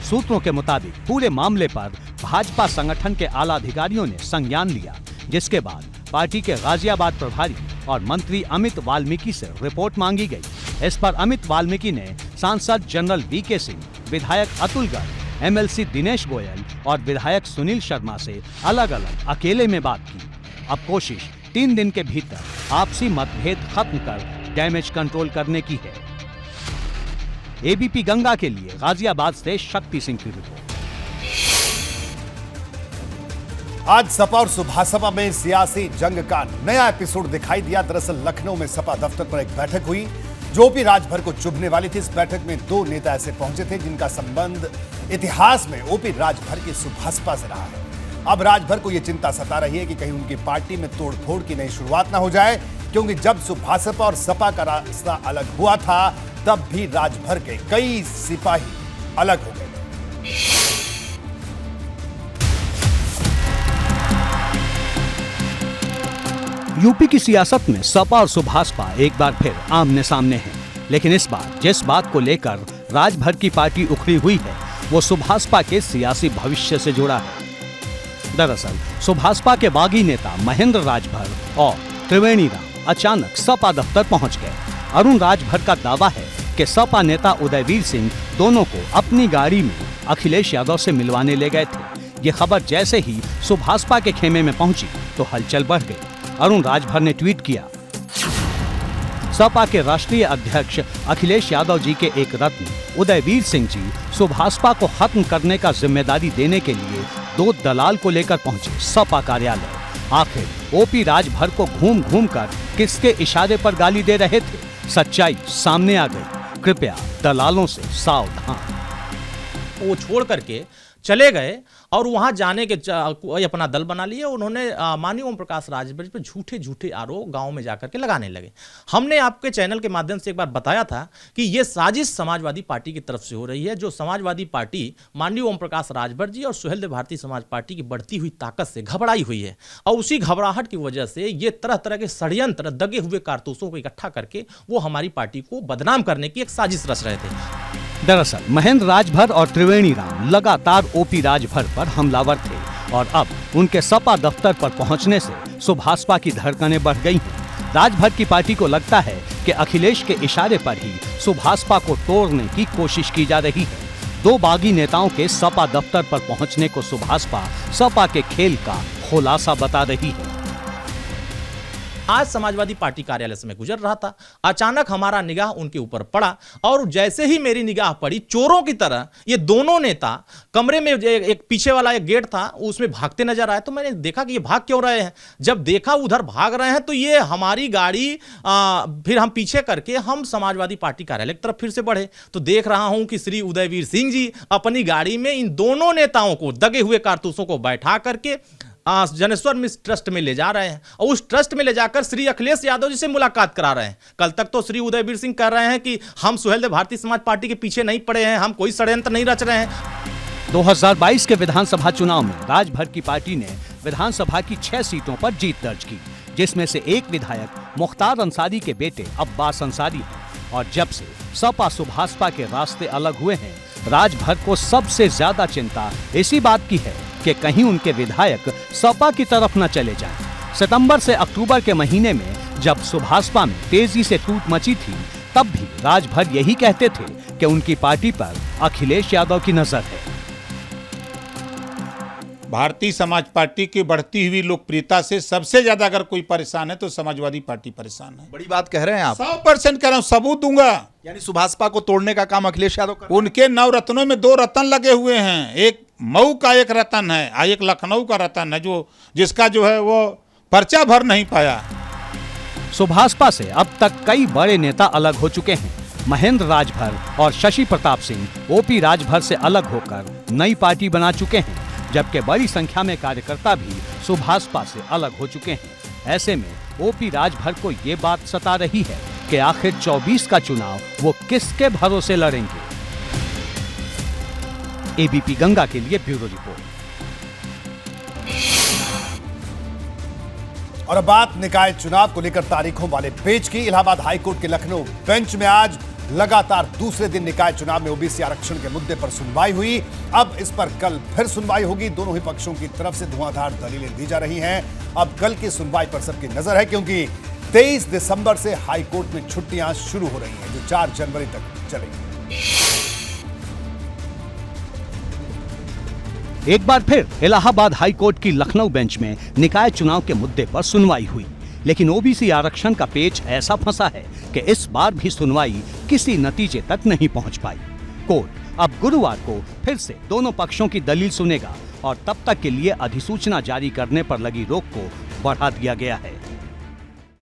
सूत्रों के मुताबिक पूरे मामले पर भाजपा संगठन के आला अधिकारियों ने संज्ञान लिया, जिसके बाद पार्टी के गाजियाबाद प्रभारी और मंत्री अमित वाल्मीकि से रिपोर्ट मांगी गई। इस पर अमित वाल्मीकि ने सांसद जनरल वीके सिंह, विधायक अतुल गर्ग, एमएलसी दिनेश गोयल और विधायक सुनील शर्मा से अलग अलग अकेले में बात की। अब कोशिश 3 दिन के भीतर आपसी मतभेद खत्म कर डैमेज कंट्रोल करने की है। एबीपी गंगा के लिए गाजियाबाद से शक्ति सिंह की रिपोर्ट। आज सपा और सुभासपा में सियासी जंग का नया एपिसोड दिखाई दिया। दरअसल लखनऊ में सपा दफ्तर पर एक बैठक हुई जो ओपी राजभर को चुभने वाली थी। इस बैठक में 2 नेता ऐसे पहुंचे थे जिनका संबंध इतिहास में ओपी राजभर की सुभासपा से रहा है। अब राजभर को यह चिंता सता रही है कि कहीं उनकी पार्टी में तोड़फोड़ की नई शुरुआत ना हो जाए, क्योंकि जब सुभासपा और सपा का रास्ता अलग हुआ था तब भी राजभर के कई सिपाही अलग हो गए। यूपी की सियासत में सपा और सुभासपा एक बार फिर आमने सामने हैं, लेकिन इस बार जिस बात को लेकर राजभर की पार्टी उखड़ी हुई है वो सुभासपा के सियासी भविष्य से जुड़ा है। दरअसल सुभासपा के बागी नेता महेंद्र राजभर और त्रिवेणी राम अचानक सपा दफ्तर पहुंच गए। अरुण राजभर का दावा है कि सपा नेता उदयवीर सिंह दोनों को अपनी गाड़ी में अखिलेश यादव से मिलवाने ले गए थे। ये खबर जैसे ही सुभासपा के खेमे में पहुंची तो हलचल बढ़ गई। अरुण राजभर ने ट्वीट किया, सपा के राष्ट्रीय अध्यक्ष अखिलेश यादव जी के एक रत्न उदयवीर सिंह जी सुभासपा को खत्म करने का जिम्मेदारी देने के लिए 2 दलाल को लेकर पहुंचे सपा कार्यालय। आखिर ओपी राजभर को घूम घूम कर किसके इशारे पर गाली दे रहे थे, सच्चाई सामने आ गई। कृपया दलालों से सावधान। वो छोड़ करके चले गए और वहां जाने के अपना दल बना लिए। उन्होंने माननीय ओम प्रकाश राजभर पे झूठे झूठे आरोप गांव में जाकर के लगाने लगे। हमने आपके चैनल के माध्यम से एक बार बताया था कि ये साजिश समाजवादी पार्टी की तरफ से हो रही है, जो समाजवादी पार्टी माननीय ओम प्रकाश राजभर जी और सुहेलदेव भारतीय समाज पार्टी की बढ़ती हुई ताकत से घबराई हुई है, और उसी घबराहट की वजह से ये तरह तरह के षड्यंत्र, दगे हुए कारतूसों को इकट्ठा करके वो हमारी पार्टी को बदनाम करने की एक साजिश रच रहे थे। दरअसल महेंद्र राजभर और त्रिवेणी राम लगातार ओपी राजभर पर हमलावर थे और अब उनके सपा दफ्तर पर पहुंचने से सुभासपा की धड़कनें बढ़ गई हैं। राजभर की पार्टी को लगता है कि अखिलेश के इशारे पर ही सुभासपा को तोड़ने की कोशिश की जा रही है। 2 बागी नेताओं के सपा दफ्तर पर पहुंचने को सुभासपा सपा के खेल का खुलासा बता रही है। आज समाजवादी पार्टी कार्यालय से मैं गुजर रहा था, अचानक हमारा निगाह उनके ऊपर पड़ा और जैसे ही मेरी निगाह पड़ी, चोरों की तरह ये दोनों नेता कमरे में एक पीछे वाला एक गेट था उसमें भागते नजर आए। तो मैंने देखा कि ये भाग क्यों रहे हैं। जब देखा उधर भाग रहे हैं तो ये हमारी गाड़ी फिर हम पीछे करके हम समाजवादी पार्टी कार्यालय की तरफ फिर से बढ़े तो देख रहा हूं कि श्री उदयवीर सिंह जी अपनी गाड़ी में इन दोनों नेताओं को, दगे हुए कारतूसों को बैठा करके जनेश्वर मिश्र ट्रस्ट में ले जा रहे हैं और उस ट्रस्ट में ले जाकर श्री अखिलेश यादव जी से मुलाकात करा रहे हैं। कल तक तो श्री उदयवीर सिंह कह रहे हैं कि हम सुहेलदेव भारतीय समाज पार्टी के पीछे नहीं पड़े हैं, हम कोई षड्यंत्र नहीं रच रहे हैं। 2022 के विधानसभा चुनाव में राजभर की पार्टी ने विधानसभा की 6 सीटों पर जीत दर्ज की, जिसमें से एक विधायक मुख्तार अंसारी के बेटे अब्बास अंसारी है। और जब से सपा सुभासपा के रास्ते अलग हुए हैं, राजभर को सबसे ज्यादा चिंता इसी बात की है कि कहीं उनके विधायक सपा की तरफ न चले जाएं। सितंबर से अक्टूबर के महीने में जब सुभासपा में तेजी से टूट मची थी, तब भी राजभर यही कहते थे कि उनकी पार्टी पर अखिलेश यादव की नजर है। भारतीय समाज पार्टी की बढ़ती हुई लोकप्रियता से सबसे ज्यादा अगर कोई परेशान है तो समाजवादी पार्टी परेशान है। बड़ी बात कह रहे हैं आप। 100% कह रहा हूँ, सबूत दूंगा। यानी सुभाषपा को तोड़ने का काम अखिलेश यादव कर रहे हैं। उनके 9 रत्नों में 2 रत्न लगे हुए हैं, एक मऊ का एक रत्न है और एक लखनऊ का रत्न है, जो जिसका जो है वो पर्चा भर नहीं पाया। सुभाषपा से अब तक कई बड़े नेता अलग हो चुके हैं। महेंद्र राजभर और शशि प्रताप सिंह ओपी राजभर से अलग होकर नई पार्टी बना चुके हैं, जबकि बड़ी संख्या में कार्यकर्ता भी सुभाषपा से अलग हो चुके हैं। ऐसे में ओपी राजभर को ये बात सता रही है कि आखिर 24 का चुनाव वो किसके भरोसे लड़ेंगे। एबीपी गंगा के लिए ब्यूरो रिपोर्ट। और अब बात निकाय चुनाव को लेकर तारीखों वाले पेज की। इलाहाबाद हाईकोर्ट के लखनऊ बेंच में आज लगातार दूसरे दिन निकाय चुनाव में ओबीसी आरक्षण के मुद्दे पर सुनवाई हुई। अब इस पर कल फिर सुनवाई होगी। दोनों ही पक्षों की तरफ से धुआंधार दलीलें दी जा रही हैं। अब कल की सुनवाई पर सबकी नजर है, क्योंकि 23 दिसंबर से हाईकोर्ट में छुट्टियां शुरू हो रही हैं, जो 4 जनवरी तक चलेंगी। एक बार फिर इलाहाबाद हाईकोर्ट की लखनऊ बेंच में निकाय चुनाव के मुद्दे पर सुनवाई हुई, लेकिन ओबीसी आरक्षण का पेच ऐसा फंसा है कि इस बार भी सुनवाई किसी नतीजे तक नहीं पहुंच पाई। कोर्ट अब गुरुवार को फिर से दोनों पक्षों की दलील सुनेगा और तब तक के लिए अधिसूचना जारी करने पर लगी रोक को बढ़ा दिया गया है।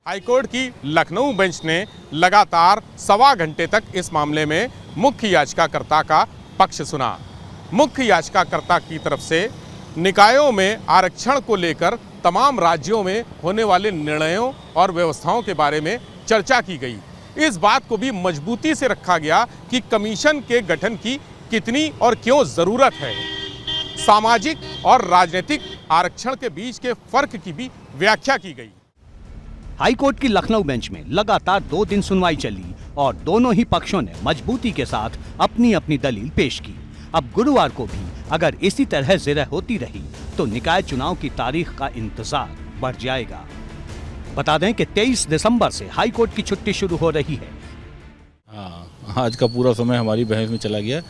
हाईकोर्ट की लखनऊ बेंच ने लगातार 1.25 घंटे तक इस मामले में मुख्य याचिकाकर्ता का पक्ष सुना। मुख्य याचिकाकर्ता की तरफ से निकायों में आरक्षण को लेकर तमाम राज्यों में होने वाले निर्णयों और व्यवस्थाओं के बारे में चर्चा की गई। इस बात को भी मजबूती से रखा गया कि कमीशन के गठन की कितनी और क्यों जरूरत है। सामाजिक और राजनीतिक आरक्षण के बीच के फर्क की भी व्याख्या की गई। हाईकोर्ट की लखनऊ बेंच में लगातार 2 दिन सुनवाई चली और दोनों ही पक्षों ने मजबूती के साथ अपनी अपनी दलील पेश की। अब गुरुवार को भी अगर इसी तरह जिरह होती रही तो निकाय चुनाव की तारीख का इंतजार बढ़ जाएगा। बता दें कि 23 दिसंबर से हाईकोर्ट की छुट्टी शुरू हो रही है। आज का पूरा समय हमारी बहस में चला गया।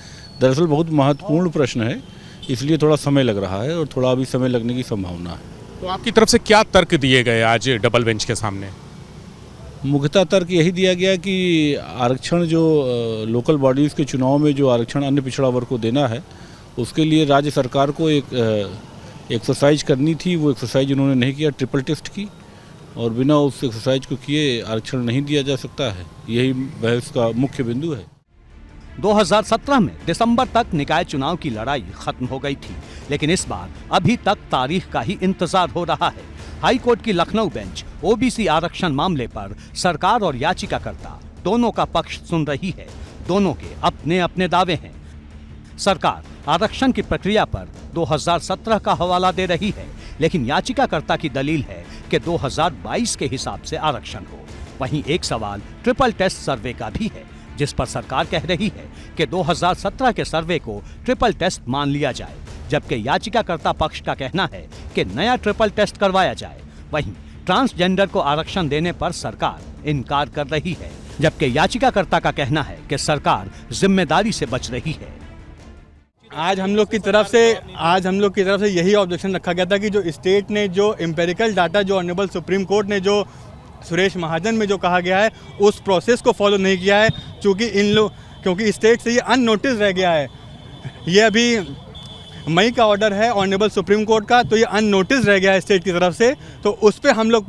दरअसल बहुत महत्वपूर्ण प्रश्न है, इसलिए थोड़ा समय लग रहा है और थोड़ा अभी समय लगने की संभावना है। तो आपकी तरफ से क्या तर्क दिए गए आज डबल बेंच के सामने? मुख्यतः तर्क यही दिया गया कि आरक्षण जो लोकल बॉडीज़ के चुनाव में जो आरक्षण अन्य पिछड़ा वर्ग को देना है, उसके लिए राज्य सरकार को एक एक्सरसाइज करनी थी। वो एक्सरसाइज उन्होंने नहीं किया, ट्रिपल टेस्ट की, और बिना उस एक्सरसाइज को किए आरक्षण नहीं दिया जा सकता है। यही बहस का मुख्य बिंदु है। 2017 में दिसंबर तक निकाय चुनाव की लड़ाई खत्म हो गई थी, लेकिन इस बार अभी तक तारीख का ही इंतजार हो रहा है। हाईकोर्ट की लखनऊ बेंच ओबीसी आरक्षण मामले पर सरकार और याचिकाकर्ता दोनों का पक्ष सुन रही है। दोनों के अपने अपने दावे हैं। सरकार आरक्षण की प्रक्रिया पर 2017 का हवाला दे रही है, लेकिन याचिकाकर्ता की दलील है कि 2022 के हिसाब से आरक्षण हो। वहीं एक सवाल ट्रिपल टेस्ट सर्वे का भी है, जिस पर सरकार कह रही है कि 2017 के सर्वे को ट्रिपल टेस्ट मान लिया जाए, जबकि याचिकाकर्ता पक्ष का कहना है कि नया ट्रिपल टेस्ट करवाया जाए। वहीं ट्रांसजेंडर को आरक्षण देने पर सरकार इनकार कर रही है, जबकि याचिकाकर्ता का कहना है कि सरकार जिम्मेदारी से बच रही है। आज हम लोग की तरफ से यही ऑब्जेक्शन रखा गया था कि जो स्टेट ने जो एम्पेरिकल डाटा जो ऑनरेबल सुप्रीम कोर्ट ने जो सुरेश महाजन में जो कहा गया है, उस प्रोसेस को फॉलो नहीं किया है, क्योंकि स्टेट से ये अननोटिस रह गया है। ये अभी मई का ऑर्डर है ऑनरेबल सुप्रीम कोर्ट का, तो ये अननोटिस रह गया है स्टेट की तरफ से। तो उस पर हम लोग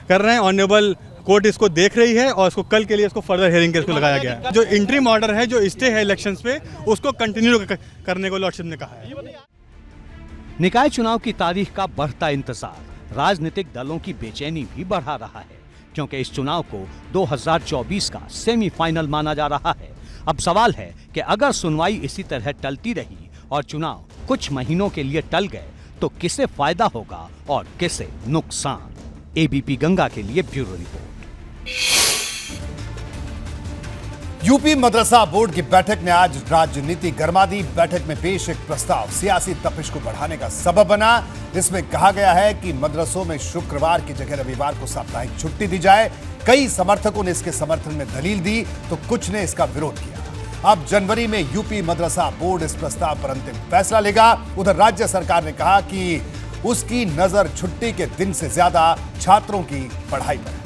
कर रहे हैं। ऑनरेबल कोर्ट इसको देख रही है और इसको कल के लिए इसको फर्दर हियरिंग के इसको लगाया गया है। जो इंटरिम ऑर्डर है, जो स्टे है इलेक्शंस पे, उसको कंटिन्यू करने को लॉर्डशिप ने कहा है। निकाय चुनाव की तारीख का बढ़ता इंतजार राजनीतिक दलों की बेचैनी भी बढ़ा रहा है, क्योंकि इस चुनाव को 2024 का सेमीफाइनल माना जा रहा है। अब सवाल है कि अगर सुनवाई इसी तरह टलती रही और चुनाव कुछ महीनों के लिए टल गए तो किसे फायदा होगा और किसे नुकसान। एबीपी गंगा के लिए ब्यूरो रिपोर्ट। यूपी मदरसा बोर्ड की बैठक में आज राजनीति गर्मा दी। बैठक में पेश एक प्रस्ताव सियासी तपिश को बढ़ाने का सबब बना। इसमें कहा गया है कि मदरसों में शुक्रवार की जगह रविवार को साप्ताहिक छुट्टी दी जाए। कई समर्थकों ने इसके समर्थन में दलील दी तो कुछ ने इसका विरोध किया। अब जनवरी में यूपी मदरसा बोर्ड इस प्रस्ताव पर अंतिम फैसला लेगा। उधर राज्य सरकार ने कहा कि उसकी नजर छुट्टी के दिन से ज्यादा छात्रों की पढ़ाई पर है।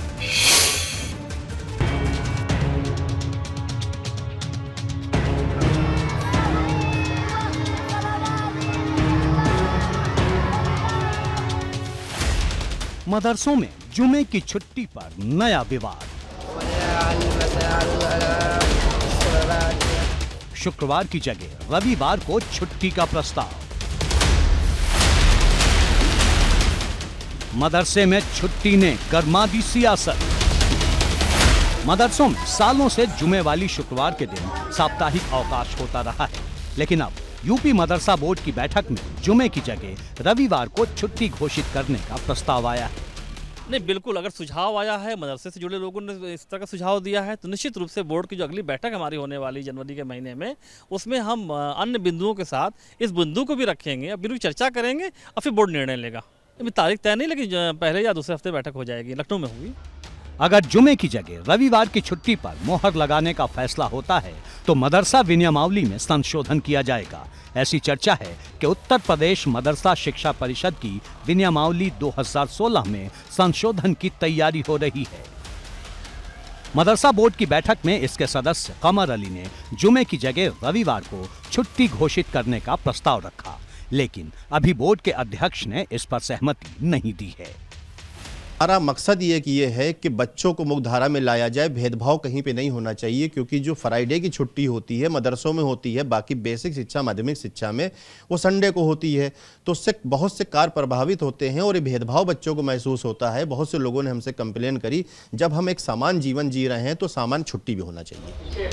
मदरसों में जुमे की छुट्टी पर नया विवाद। शुक्रवार की जगह रविवार को छुट्टी का प्रस्ताव। मदरसे में छुट्टी ने गरमा दी सियासत। मदरसों में सालों से जुमे वाली शुक्रवार के दिन साप्ताहिक अवकाश होता रहा है, लेकिन अब यूपी मदरसा बोर्ड की बैठक में जुमे की जगह रविवार को छुट्टी घोषित करने का प्रस्ताव आया है। नहीं, बिल्कुल, अगर सुझाव आया है, मदरसे से जुड़े लोगों ने इस तरह का सुझाव दिया है, तो निश्चित रूप से बोर्ड की जो अगली बैठक हमारी होने वाली जनवरी के महीने में, उसमें हम अन्य बिंदुओं के साथ इस बिंदु को भी रखेंगे, अब बिंदु चर्चा करेंगे और फिर बोर्ड निर्णय लेगा। अभी तारीख तय नहीं, लेकिन पहले या दूसरे हफ्ते बैठक हो जाएगी, लखनऊ में होगी। अगर जुमे की जगह रविवार की छुट्टी पर मोहर लगाने का फैसला होता है तो मदरसा विनियमावली में संशोधन किया जाएगा। ऐसी चर्चा है कि उत्तर प्रदेश मदरसा शिक्षा परिषद की विनियमावली 2016 में संशोधन की तैयारी हो रही है। मदरसा बोर्ड की बैठक में इसके सदस्य कमर अली ने जुमे की जगह रविवार को छुट्टी घोषित करने का प्रस्ताव रखा, लेकिन अभी बोर्ड के अध्यक्ष ने इस पर सहमति नहीं दी है। हमारा मकसद ये है कि बच्चों को मुख्यधारा में लाया जाए, भेदभाव कहीं पे नहीं होना चाहिए, क्योंकि जो फ्राइडे की छुट्टी होती है मदरसों में होती है, बाकी बेसिक शिक्षा माध्यमिक शिक्षा में वो संडे को होती है, तो उससे बहुत से कार्य प्रभावित होते हैं और ये भेदभाव बच्चों को महसूस होता है। बहुत से लोगों ने हमसे कंप्लेन करी, जब हम एक समान जीवन जी रहे हैं तो समान छुट्टी भी होना चाहिए।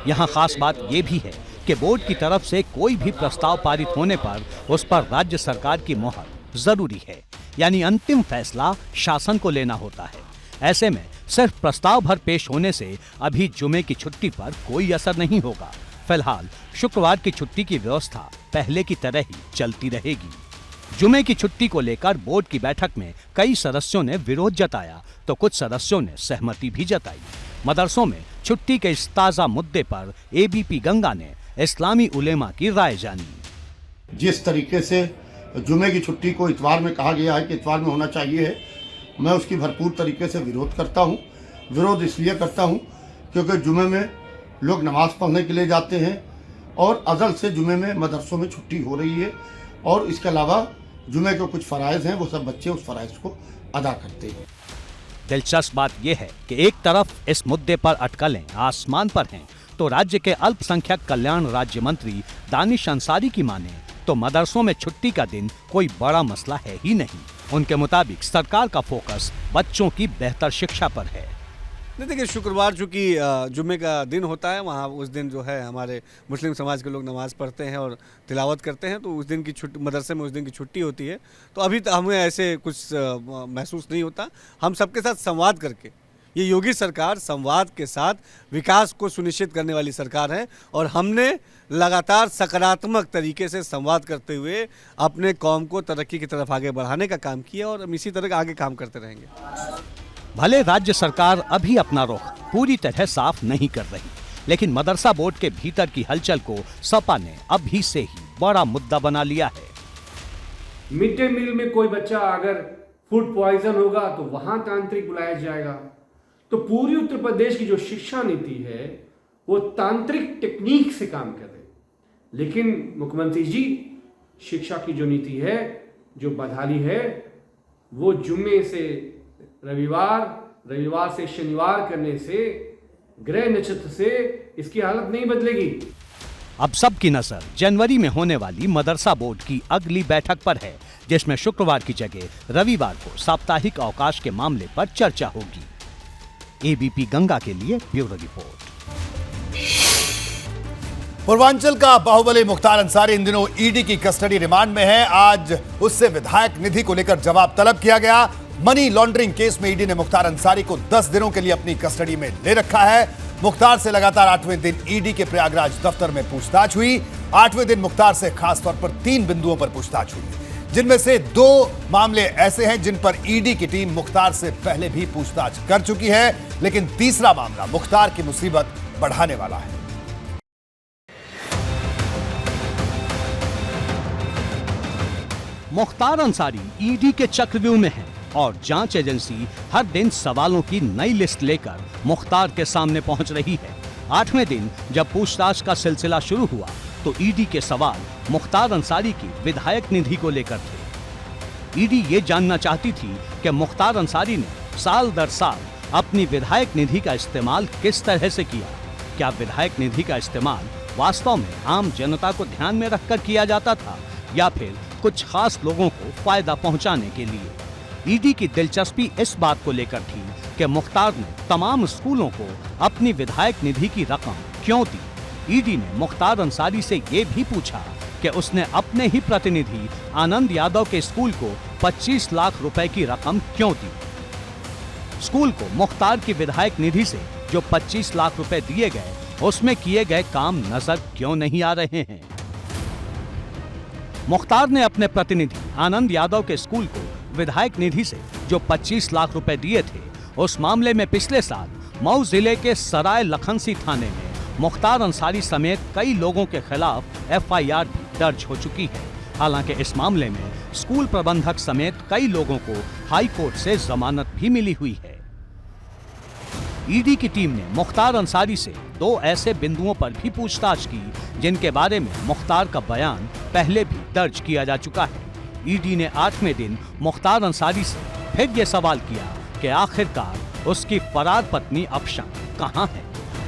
यहाँ खास बात ये भी है कि बोर्ड की तरफ से कोई भी प्रस्ताव पारित होने पर उस पर राज्य सरकार की मोहर जरूरी है, यानी अंतिम फैसला शासन को लेना होता है। ऐसे में सिर्फ प्रस्ताव भर पेश होने से अभी जुमे की छुट्टी पर कोई असर नहीं होगा। फिलहाल शुक्रवार की छुट्टी की व्यवस्था पहले की तरह ही चलती रहेगी। जुमे की छुट्टी को लेकर बोर्ड की बैठक में कई सदस्यों ने विरोध जताया तो कुछ सदस्यों ने सहमति भी जताई। मदरसों में छुट्टी के इस ताजा मुद्दे पर एबीपी गंगा ने इस्लामी उलेमा की राय जानी। जिस तरीके से जुमे की छुट्टी को इतवार में कहा गया है कि इतवार में होना चाहिए है, मैं उसकी भरपूर तरीके से विरोध करता हूँ। विरोध इसलिए करता हूँ क्योंकि जुमे में लोग नमाज पढ़ने के लिए जाते हैं और अज़ल से जुमे में मदरसों में छुट्टी हो रही है, और इसके अलावा जुमे के कुछ फ़राइज़ हैं, वो सब बच्चे उस फ़राइज़ को अदा करते हैं। दिलचस्प बात यह है कि एक तरफ इस मुद्दे पर अटकलें आसमान पर हैं, तो राज्य के अल्पसंख्यक कल्याण राज्य मंत्री दानिश अंसारी की माने तो मदरसों में छुट्टी का दिन कोई बड़ा मसला है ही नहीं। उनके मुताबिक सरकार का फोकस बच्चों की बेहतर शिक्षा पर है। नहीं, देखिए, शुक्रवार चूँकि जुम्मे का दिन होता है, वहाँ उस दिन जो है हमारे मुस्लिम समाज के लोग नमाज़ पढ़ते हैं और तिलावत करते हैं, तो उस दिन की छुट्टी मदरसे में उस दिन की छुट्टी होती है, तो अभी तो हमें ऐसे कुछ महसूस नहीं होता। हम सबके साथ संवाद करके, ये योगी सरकार संवाद के साथ विकास को सुनिश्चित करने वाली सरकार है, और हमने लगातार सकारात्मक तरीके से संवाद करते हुए अपने कौम को तरक्की की तरफ आगे बढ़ाने का काम किया, और हम इसी तरह आगे काम करते रहेंगे। भले राज्य सरकार अभी अपना रुख पूरी तरह साफ नहीं कर रही, लेकिन मदरसा बोर्ड के भीतर की हलचल को सपा ने अभी से ही बड़ा मुद्दा बना लिया है। मिड डे मील में कोई बच्चा अगर फूड पॉइजन होगा तो वहां तांत्रिक बुलाया जाएगा। तो पूरी उत्तर प्रदेश की जो शिक्षा नीति है वो तांत्रिक टेक्निक से काम कर रही, लेकिन मुख्यमंत्री जी शिक्षा की जो नीति है, जो बदहाली है, वो जुम्मे से रविवार, रविवार से शनिवार करने से, ग्रह नक्षत्र से इसकी हालत नहीं बदलेगी। अब सबकी नजर जनवरी में होने वाली मदरसा बोर्ड की अगली बैठक पर है, जिसमें शुक्रवार की जगह रविवार को साप्ताहिक अवकाश के मामले पर चर्चा होगी। एबीपी गंगा के लिए ब्यूरो रिपोर्ट। पूर्वांचल का बाहुबली मुख्तार अंसारी इन दिनों ईडी की कस्टडी रिमांड में है। आज उससे विधायक निधि को लेकर जवाब तलब किया गया। मनी लॉन्ड्रिंग केस में ईडी ने मुख्तार अंसारी को 10 दिनों के लिए अपनी कस्टडी में ले रखा है। मुख्तार से लगातार 8वें दिन ईडी के प्रयागराज दफ्तर में पूछताछ हुई। 8वें दिन मुख्तार से खासतौर पर 3 बिंदुओं पर पूछताछ हुई, जिनमें से 2 मामले ऐसे हैं जिन पर ईडी की टीम मुख्तार से पहले भी पूछताछ कर चुकी है, लेकिन तीसरा मामला मुख्तार की मुसीबत बढ़ाने वाला है। मुख्तार अंसारी ईडी के चक्रव्यूह में है और जांच एजेंसी हर दिन सवालों की नई लिस्ट लेकर मुख्तार के सामने पहुंच रही है। 8वें दिन जब पूछताछ का सिलसिला शुरू हुआ तो ईडी के सवाल मुख्तार अंसारी की विधायक निधि को लेकर थे। ईडी ये जानना चाहती थी कि मुख्तार अंसारी ने साल दर साल अपनी विधायक निधि का इस्तेमाल किस तरह से किया। क्या विधायक निधि का इस्तेमाल वास्तव में आम जनता को ध्यान में रखकर किया जाता था या फिर कुछ खास लोगों को फायदा पहुंचाने के लिए। ईडी की दिलचस्पी इस बात को लेकर थी कि मुख्तार ने तमाम स्कूलों को अपनी विधायक निधि की रकम क्यों दी। ईडी ने मुख्तार अंसारी से ये भी पूछा कि उसने अपने ही प्रतिनिधि आनंद यादव के स्कूल को 25 लाख रुपए की रकम क्यों दी। स्कूल को मुख्तार की विधायक निधि से जो 25 लाख रुपए दिए गए उसमें किए गए काम नजर क्यों नहीं आ रहे हैं। मुख्तार ने अपने प्रतिनिधि आनंद यादव के स्कूल को विधायक निधि से जो 25 लाख रुपए दिए थे, उस मामले में पिछले साल मऊ जिले के सराय लखनसी थाने में मुख्तार अंसारी समेत कई लोगों के खिलाफ एफआईआर भी दर्ज हो चुकी है। हालांकि इस मामले में स्कूल प्रबंधक समेत कई लोगों को हाई कोर्ट से जमानत भी मिली हुई है। ईडी की टीम ने मुख्तार अंसारी से 2 ऐसे बिंदुओं पर भी पूछताछ की जिनके बारे में मुख्तार का बयान पहले भी दर्ज किया जा चुका है। ईडी ने 8वें दिन मुख्तार अंसारी से फिर ये सवाल किया कि आखिरकार उसकी फरार पत्नी अफशान कहां है,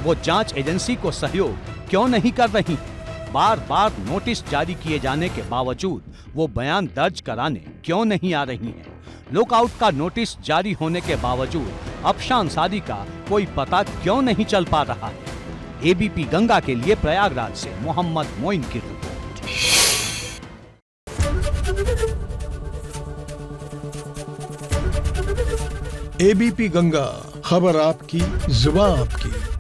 वो जांच एजेंसी को सहयोग क्यों नहीं कर रही है, बार बार नोटिस जारी किए जाने के बावजूद वो बयान दर्ज कराने क्यों नहीं आ रही हैं, लुकआउट का नोटिस जारी होने के बावजूद अफशान अंसारी का कोई पता क्यों नहीं चल पा रहा है। एबीपी गंगा के लिए प्रयागराज से मोहम्मद मोइन की रिपोर्ट। एबीपी गंगा, खबर आपकी, जुबान आपकी।